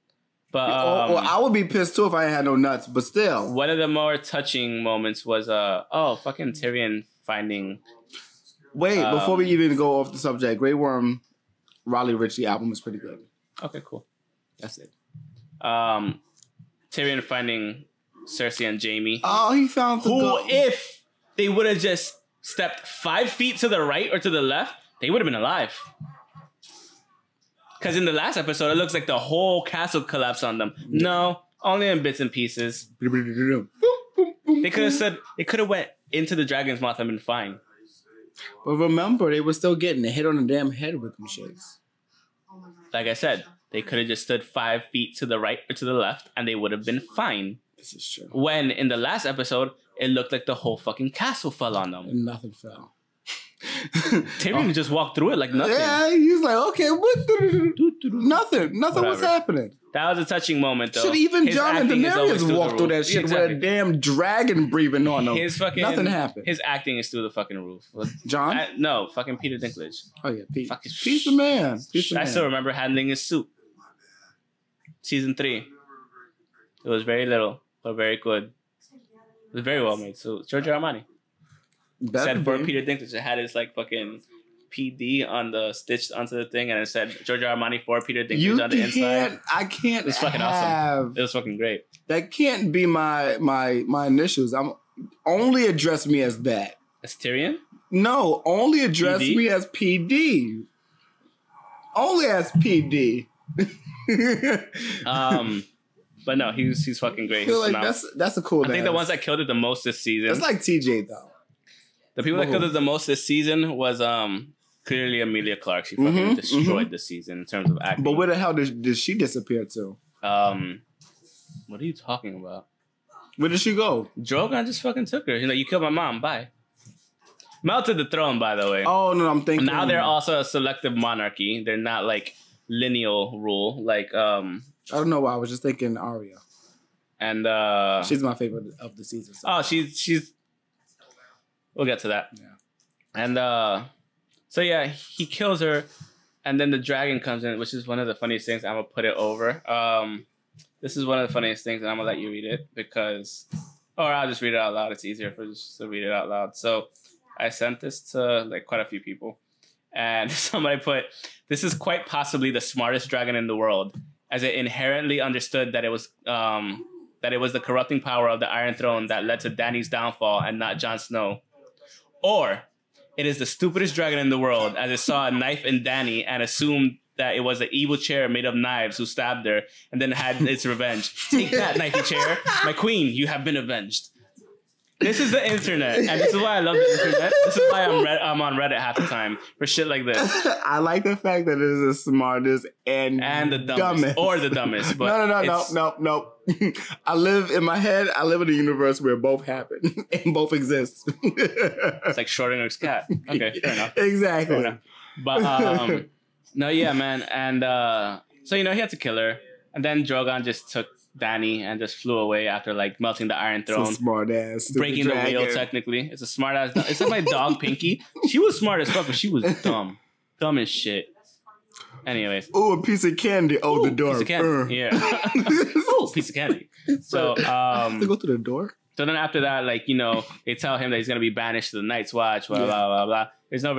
But I would be pissed too if I had no nuts, but still. One of the more touching moments was fucking Tyrion finding. Wait, before we even go off the subject, Grey Worm, Riley Ritchie album is pretty good. Okay, cool. That's it. Tyrion finding Cersei and Jaime. Oh, he found if they would have just stepped 5 feet to the right or to the left, they would have been alive. Because in the last episode, it looks like the whole castle collapsed on them. No, only in bits and pieces. They could have said it could have went into the dragon's mouth and been fine. But remember, they were still getting hit on the damn head with them shits. Like I said, they could have just stood 5 feet to the right or to the left, and they would have been fine. This is true. When in the last episode, it looked like the whole fucking castle fell on them. And nothing fell. Tyrion just walked through it like nothing. Yeah, he's like, okay, what? Nothing was happening. That was a touching moment, though. Should even Jon and Daenerys walk through that shit with a damn dragon breathing on them? Nothing happened. His acting is through the fucking roof. Jon? No, fucking Peter Dinklage. Oh yeah, piece of man. I still remember handling his suit. Season 3. It was very little, but very good. It was very well made. So Giorgio Armani. Said for Peter Dinklage, it had his like fucking PD on the stitched onto the thing, and it said Giorgio Armani for Peter Dinklage on the inside. I can't. It was fucking awesome. It was fucking great. That can't be my initials. I'm only address me as that. As Tyrion? No, only address me as PD. Only as PD. But no, he's fucking great. I feel like that's a cool. I think the ones that killed it the most this season. It's like TJ though. The people that killed it the most this season was clearly Emilia Clarke. She fucking destroyed the season in terms of acting. But where the hell did she disappear to? What are you talking about? Where did she go? Drogon just fucking took her. He's like, you killed my mom. Bye. Melted the throne, by the way. Oh no, I'm thinking now they're also a selective monarchy. They're not like lineal rule. Like I don't know why. I was just thinking Arya. And she's my favorite of the season. So. Oh, she's. We'll get to that. Yeah. And so yeah, he kills her, and then the dragon comes in, which is one of the funniest things. I'm gonna put it over. This is one of the funniest things, and I'm gonna let you read it because, or I'll just read it out loud. It's easier for just to read it out loud. So I sent this to like quite a few people, and somebody put, "This is quite possibly the smartest dragon in the world, as it inherently understood that it was the corrupting power of the Iron Throne that led to Dany's downfall and not Jon Snow. Or it is the stupidest dragon in the world, as it saw a knife in Dany and assumed that it was an evil chair made of knives who stabbed her and then had its revenge. Take that, knifey chair. My queen, you have been avenged." This is the internet, and this is why I love the internet. This is why I'm on Reddit half the time for shit like this. I like the fact that it is the smartest and the dumbest. Or the dumbest. But no. I live in my head. I live in a universe where both happen and both exist. It's like Schrodinger's cat. Okay, fair enough. Exactly. Fair enough. But no, yeah, man, and so he had to kill her, and then Drogon just took Dany and just flew away after like melting the Iron Throne. Some smart ass, breaking the wheel. Technically, it's a smart ass. It's like my dog Pinky. She was smart as fuck, but she was dumb as shit. Anyways, oh, a piece of candy. Oh, the door. Piece of candy. Yeah. Oh, piece of candy. So they go through the door. So then after that, like they tell him that he's gonna be banished to the Night's Watch. Blah blah blah blah. There's no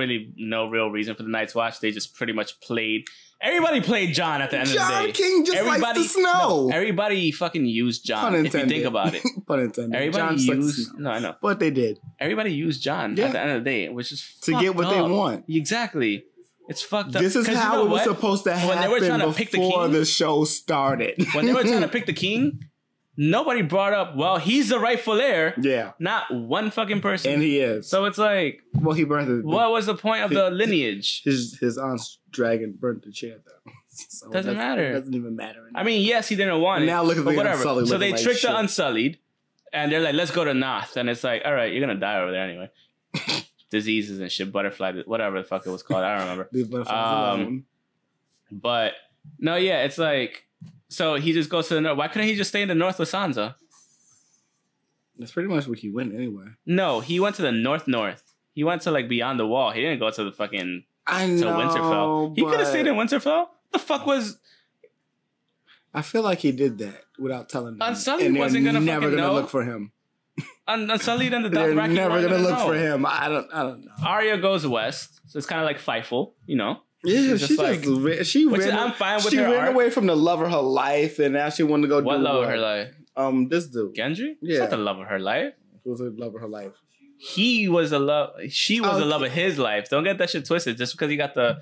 real reason for the Night's Watch. They just pretty much played. Everybody played Jon at the end of the day. Jon King just likes the snow. No, everybody fucking used Jon. If you think about it. Pun intended. Everybody used. No, I know. But they did. Everybody used Jon at the end of the day, which is to get what they want. Exactly. It's fucked up. This is how it was supposed to happen when they were trying to pick the show started. When they were trying to pick the king, nobody brought up, well, he's the rightful heir. Yeah. Not one fucking person. And he is. So it's like, well, he burned what was the point of the lineage? His aunt's dragon burnt the chair, though. So doesn't matter. It doesn't even matter. I mean, yes, he didn't want it. Now look at the Unsullied. So they tricked the Unsullied, and they're like, let's go to Noth. And it's like, all right, you're going to die over there anyway. Diseases and shit, butterfly, whatever the fuck it was called. I don't remember. These butterflies alone. But, no, yeah, it's like, so he just goes to the north. Why couldn't he just stay in the north with Sansa? That's pretty much where he went anyway. No, he went to the north. He went to like beyond the wall. He didn't go to the fucking to Winterfell. He could have stayed in Winterfell. The fuck was? I feel like he did that without telling them. Unsullied wasn't gonna never fucking gonna know. look for him. Unsullied and the They're Dothraki never gonna look know. for him. I don't know. Arya goes west, so it's kind of like Fightful, Yeah, I'm fine with she her ran arc. away from the love of her life, and now she wanted to go. What love of her life? This dude, Gendry. Yeah, it's not the love of her life. It was the love of her life. He was the love. She was the love of his life. Don't get that shit twisted. Just because he got the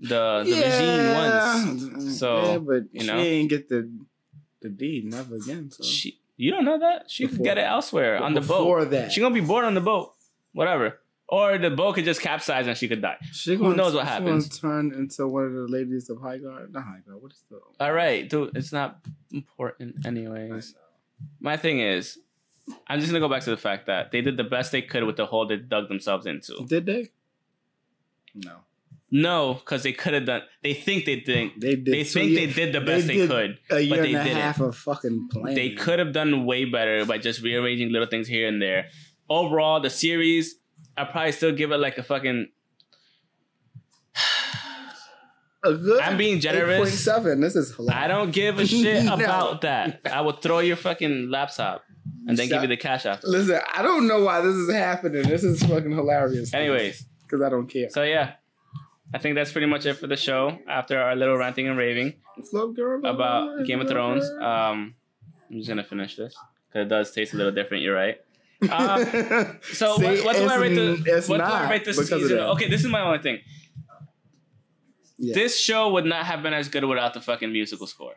regime once. So yeah, but she ain't get the the deed, never again. So. You don't know that? She could get it elsewhere on the boat. Before that. She's going to be bored on the boat. Whatever. Or the boat could just capsize and she could die. Who knows what happens? She's going to turn into one of the ladies of High Guard. Not High Guard. What is the... All right, dude. It's not important anyways. My thing is, I'm just going to go back to the fact that they did the best they could with the hole they dug themselves into. Did they? No. No, because they could have done... They think they did. They think they did the best they could. A year and a half of fucking planning. They could have done way better by just rearranging little things here and there. Overall, the series... I'd probably still give it like a fucking... A good I'm being generous. 8.7. This is hilarious. I don't give a shit about that. I will throw your fucking laptop and then give you the cash after. Listen, I don't know why this is happening. This is fucking hilarious. Anyways. Because I don't care. So yeah. I think that's pretty much it for the show after our little ranting and raving about Game of Thrones. I'm just going to finish this because it does taste a little different. You're right. So see, what do I rate this season? Okay, this is my only thing. Yeah. This show would not have been as good without the fucking musical score.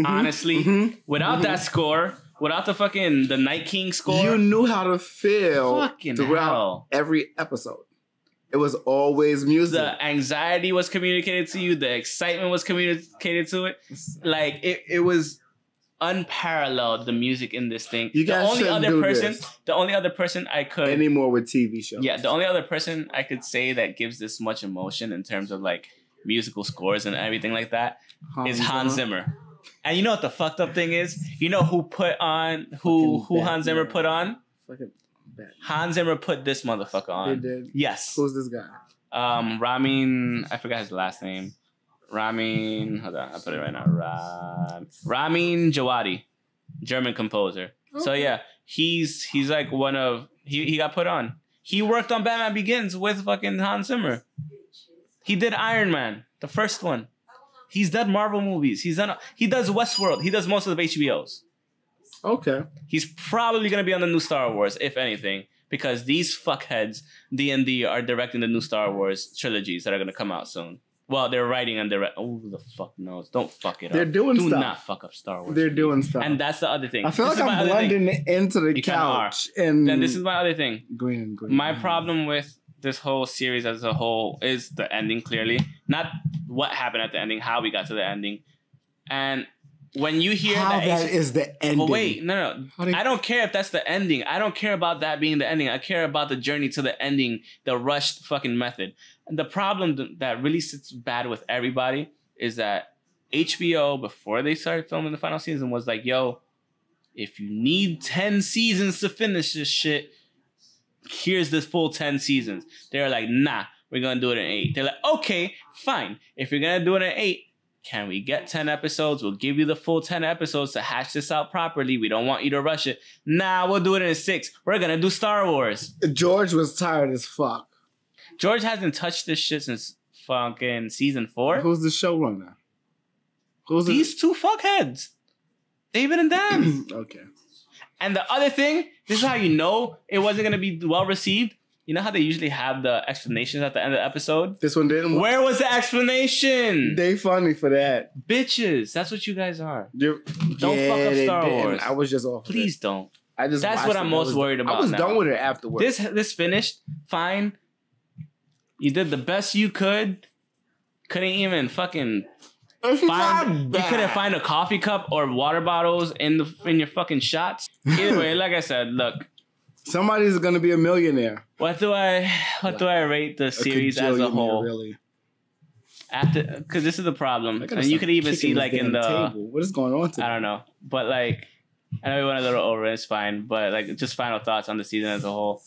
Honestly, without that score, without the Night King score, you knew how to feel throughout every episode. It was always music. The anxiety was communicated to you. The excitement was communicated to it. Like it was unparalleled, the music in this thing. You guys the only other person I could anymore with TV shows. Yeah, the only other person I could say that gives this much emotion in terms of like musical scores and everything like that is Hans Zimmer. And you know what the fucked up thing is? You know who put on who Hans Zimmer put on? Hans Zimmer put this motherfucker on. He did. Yes. Who's this guy? Ramin. I forgot his last name. Ramin, hold on, I'll put it right now. Ramin Djawadi, German composer. Okay. So yeah, he's like one of he got put on. He worked on Batman Begins with fucking Hans Zimmer. He did Iron Man, the first one. He's done Marvel movies. He does Westworld. He does most of the HBOs. Okay. He's probably gonna be on the new Star Wars, if anything, because these fuckheads D&D are directing the new Star Wars trilogies that are gonna come out soon. Well, they're writing and they're... Oh, the fuck knows. Don't fuck it up. They're doing stuff. Do not fuck up Star Wars. They're doing stuff. And that's the other thing. I feel like I'm blending into the couch. And then this is my other thing. Green. My problem with this whole series as a whole is the ending, clearly. Not what happened at the ending, how we got to the ending. And when you hear how that is the ending. But wait, no. I don't care if that's the ending. I don't care about that being the ending. I care about the journey to the ending, the rushed fucking method. And the problem that really sits bad with everybody is that HBO, before they started filming the final season, was like, yo, if you need 10 seasons to finish this shit, here's this full 10 seasons. They're like, nah, we're going to do it in 8. They're like, okay, fine. If you're going to do it in 8, can we get 10 episodes? We'll give you the full 10 episodes to hash this out properly. We don't want you to rush it. Nah, we'll do it in 6. We're going to do Star Wars. George was tired as fuck. George hasn't touched this shit since fucking season 4. Who's the showrunner? These two fuckheads. David and Dan. Okay. And the other thing, this is how you know it wasn't going to be well received. You know how they usually have the explanations at the end of the episode? This one didn't. Where was the explanation? They funny for that. Bitches. That's what you guys are. Don't fuck up Star Wars. I was just off. Please don't. That's what I'm most worried about. I was done with it afterwards. This finished. Fine. You did the best you could. Couldn't even fucking find. You couldn't find a coffee cup or water bottles in your fucking shots. Either way, like I said, look. Somebody's gonna be a millionaire. What do I rate the series as a whole? Really? Because this is the problem, and you could even see like in the table. What is going on today? I don't know, but like I know we went a little over. It's fine, but like just final thoughts on the season as a whole.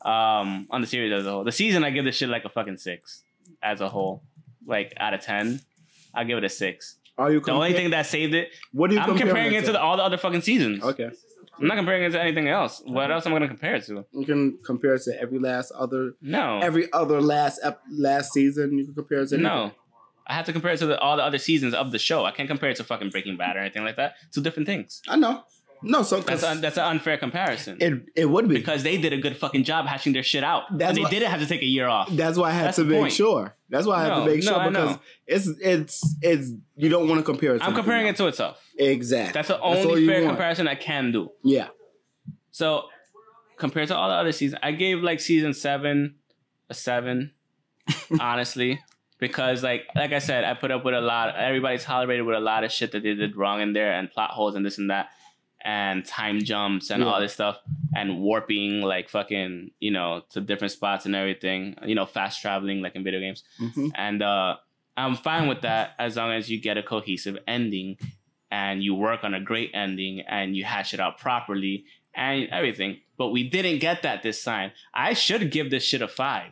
On the series as a whole. The season, I give this shit like a fucking 6 as a whole. Like out of 10, I give it a 6. Are you the only thing that saved it? What are you comparing it to all the other fucking seasons. Okay. I'm not comparing it to anything else. What else am I going to compare it to? You can compare it to every other last season. You can compare it to anything. No. I have to compare it to all the other seasons of the show. I can't compare it to fucking Breaking Bad or anything like that. Two different things. I know. No, so that's an unfair comparison. It would be because they did a good fucking job hashing their shit out. And they didn't have to take a year off. That's why I had to make sure. That's why I had to make sure because it's you don't want to compare it. I'm comparing it to itself. Exactly. That's the only fair comparison I can do. Yeah. So compared to all the other seasons, I gave like season 7 a 7. Honestly. Because like I said, I put up with a lot. Everybody tolerated with a lot of shit that they did wrong in there, and plot holes and this and that, and time jumps and all this stuff, and warping like fucking to different spots and everything. Fast traveling like in video games. Mm-hmm. And I'm fine with that as long as you get a cohesive ending, and you work on a great ending, and you hash it out properly and everything. But we didn't get that this time. I should give this shit a 5.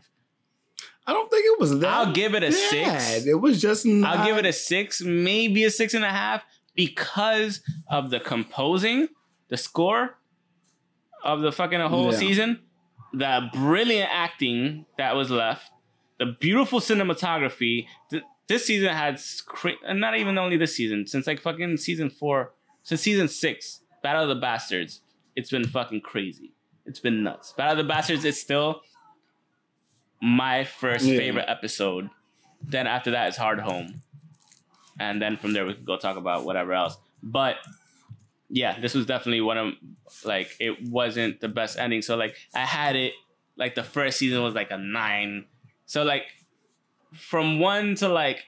I don't think it was that. I'll give it a bad. 6. It was just not... I'll give it a 6, maybe a 6.5, because of the composing, the score of the fucking whole season, the brilliant acting that was left, the beautiful cinematography. This season had not even only this season, since like fucking season 4, since season 6, Battle of the Bastards. It's been fucking crazy. It's been nuts. Battle of the Bastards is still my first favorite episode. Then after that is Hard Home. And then from there we could go talk about whatever else. But yeah, this was definitely one of like it wasn't the best ending. So like I had it like the first season was like a 9. So like from 1 to like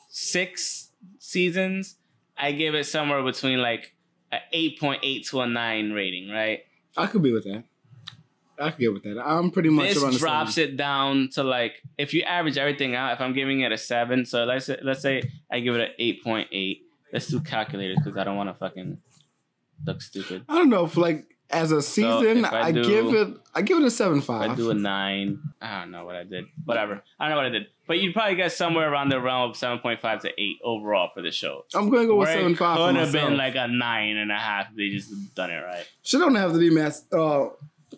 6 seasons, I give it somewhere between like an 8.8 to a 9 rating, right? I could be with that. I can get with that. I'm pretty much around the This drops it down to like, if you average everything out, if I'm giving it a 7, so let's say I give it an 8.8. Let's do calculators because I don't want to fucking look stupid. I don't know if like as a season, I give it a 7.5. I do a 9. I don't know what I did. Whatever. I don't know what I did. But you'd probably get somewhere around the realm of 7.5 to 8 overall for the show. I'm going to go with 7.5. Could have been like a 9.5 if they just done it right. She don't have to be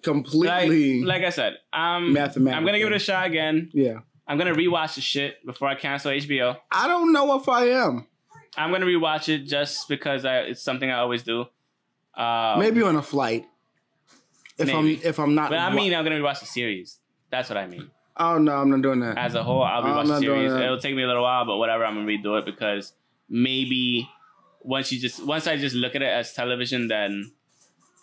completely like I said, mathematical. I'm gonna give it a shot again. Yeah, I'm gonna rewatch the shit before I cancel HBO. I don't know if I am. I'm gonna rewatch it just because it's something I always do. Maybe on a flight. If I'm not. But I mean, I'm gonna rewatch the series. That's what I mean. Oh no, I'm not doing that. As a whole, I'll rewatch the series. It'll take me a little while, but whatever. I'm gonna redo it because maybe once I just look at it as television, then.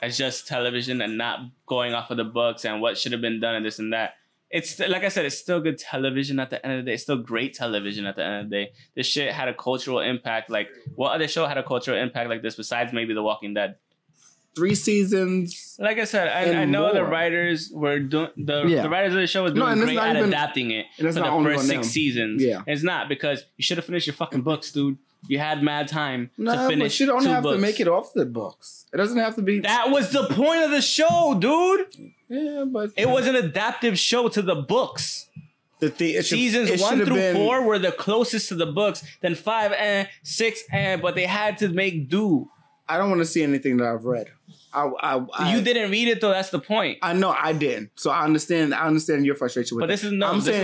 As just television and not going off of the books and what should have been done and this and that. It's like I said, it's still good television at the end of the day. It's still great television at the end of the day. This shit had a cultural impact. Like, what other show had a cultural impact like this besides maybe The Walking Dead? 3 seasons. Like I said, I know the writers were doing the writers of the show was doing great at adapting it for the first 6 seasons. Yeah, it's not because you should have finished your fucking books, dude. You had mad time to finish. But you don't have to make it off the books. It doesn't have to be. That was the point of the show, dude. Yeah, but it was an adaptive show to the books. Seasons 1 through 4 were the closest to the books. Then 5 6 but they had to make do. I don't want to see anything that I've read. You didn't read it though. That's the point. I know I didn't, so I understand your frustration with it. But this is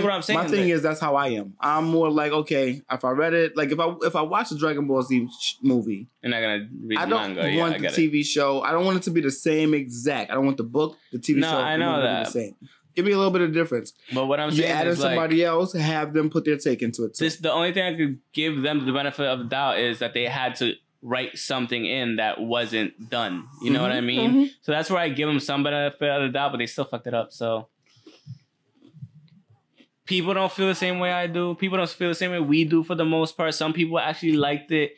what I'm saying. My thing is that's how I am. I'm more like, okay, if I read it, like if I watch the Dragon Ball Z movie, you're not gonna read the manga. I don't want the TV show. I don't want it to be the same exact. I don't want the book, the TV show. I know that. The same. Give me a little bit of difference. But what I'm saying is, you add in somebody else, have them put their take into it. The only thing I could give them the benefit of the doubt is that they had to write something in that wasn't done. You know what I mean? Mm-hmm. So that's where I give them some benefit of the doubt, but they still fucked it up. So people don't feel the same way I do. People don't feel the same way we do for the most part. Some people actually liked it,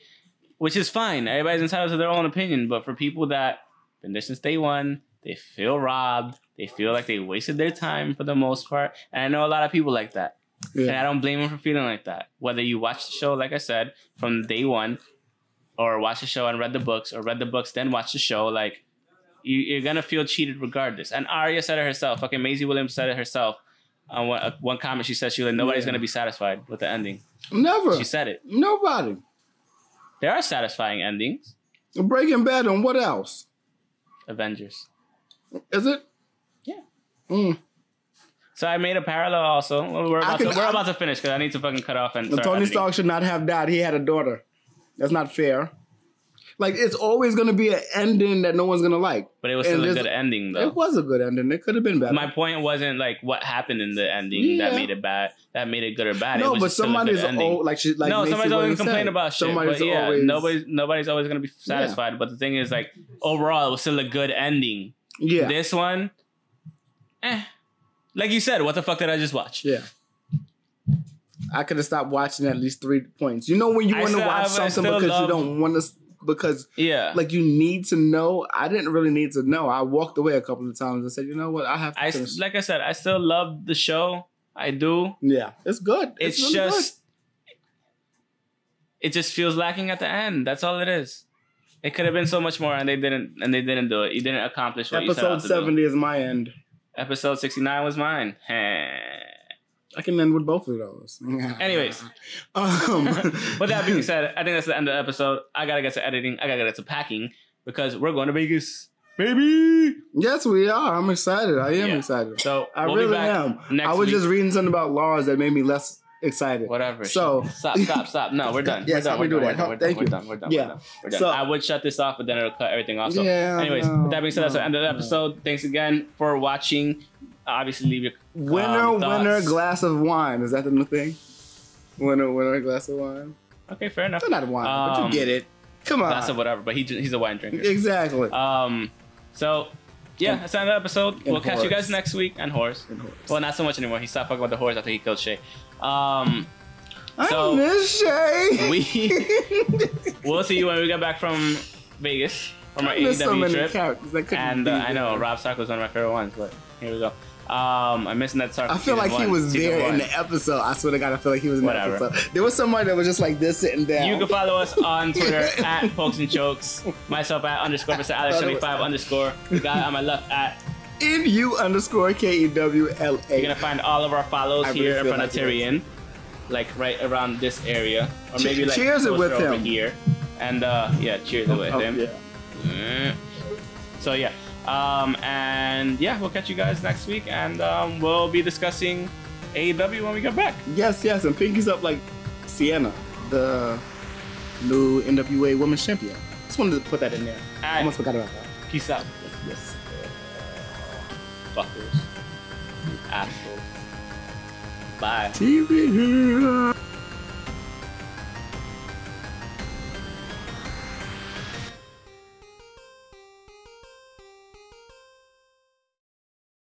which is fine. Everybody's entitled to their own opinion. But for people that been there since day one, they feel robbed. They feel like they wasted their time for the most part. And I know a lot of people like that. Yeah. And I don't blame them for feeling like that. Whether you watch the show, like I said, from day one, or watch the show and read the books, or read the books, then watch the show, like, you're going to feel cheated regardless. And Arya said it herself. Fucking Maisie Williams said it herself. On one comment, she said, nobody's going to be satisfied with the ending. Never. She said it. Nobody. There are satisfying endings. Breaking Bad and what else? Avengers. Is it? Yeah. Mm. So I made a parallel also. We're about to finish because I need to fucking cut off and start Tony editing. Stark should not have died. He had a daughter. That's not fair. Like, it's always going to be an ending that no one's going to like. But it was still a good ending, though. It was a good ending. It could have been better. My point wasn't like what happened in the ending that made it bad, that made it good or bad. No, it was but somebody's somebody's always complain about shit. Somebody's always nobody's always gonna be satisfied. Yeah. But the thing is, like, overall, it was still a good ending. Yeah. This one, like you said, what the fuck did I just watch? Yeah. I could have stopped watching at least 3 points. You know when you want to watch something because you don't want to, because like you need to know. I didn't really need to know. I walked away a couple of times and said, you know what, I have to finish. Like I said, I still love the show. I do. Yeah, it's good. It's really just good. It just feels lacking at the end. That's all it is. It could have been so much more, and they didn't do it. You didn't accomplish what you set out to do. Episode 70 is my end. Episode 69 was mine. I can end with both of those. Anyways, with that being said, I think that's the end of the episode. I gotta get to editing. I gotta get to packing because we're going to Vegas, baby. Yes, we are. I'm excited. I am excited. So I really am. I was just reading something about Lars that made me less excited. Whatever. So stop. No, we're done. Yes, we're done. Thank you. We're done. So I would shut this off, but then it'll cut everything off. So, anyways, with that being said, that's the end of the episode. Thanks again for watching. Obviously, leave your winner glass of wine. Is that the new thing? Winner glass of wine. Okay, fair enough. It's not wine, but you get it. Come on. Glass of whatever, but he's a wine drinker. Exactly. So yeah, that's the end of the episode. We'll catch you guys next week. And horse. Well, not so much anymore. He stopped talking about the horse after he killed Shay. I miss Shay. We'll see you when we get back from Vegas from our AEW trip. And I know Rob Stark was one of my favorite ones, but here we go. I'm missing that Stark. I feel like he was there in the episode. I swear to God, I feel like he was in the episode. There was somebody that was just like this sitting down. You can follow us on Twitter at Pokes and Chokes. Myself at _Mr. Alex75 _ The guy on my left at NU_KEWLA. You're gonna find all of our follows here in front of Tyrion, like right around this area, or maybe like cheers it with over him here. And cheers it with him. Yeah. So yeah. And yeah, we'll catch you guys next week, and we'll be discussing AEW when we get back. Yes, and pinkies up like Sienna, the new NWA Women's Champion. Just wanted to put that in there. I almost forgot about that. Peace out. Yes. Fuckers. Assholes. Bye. TV.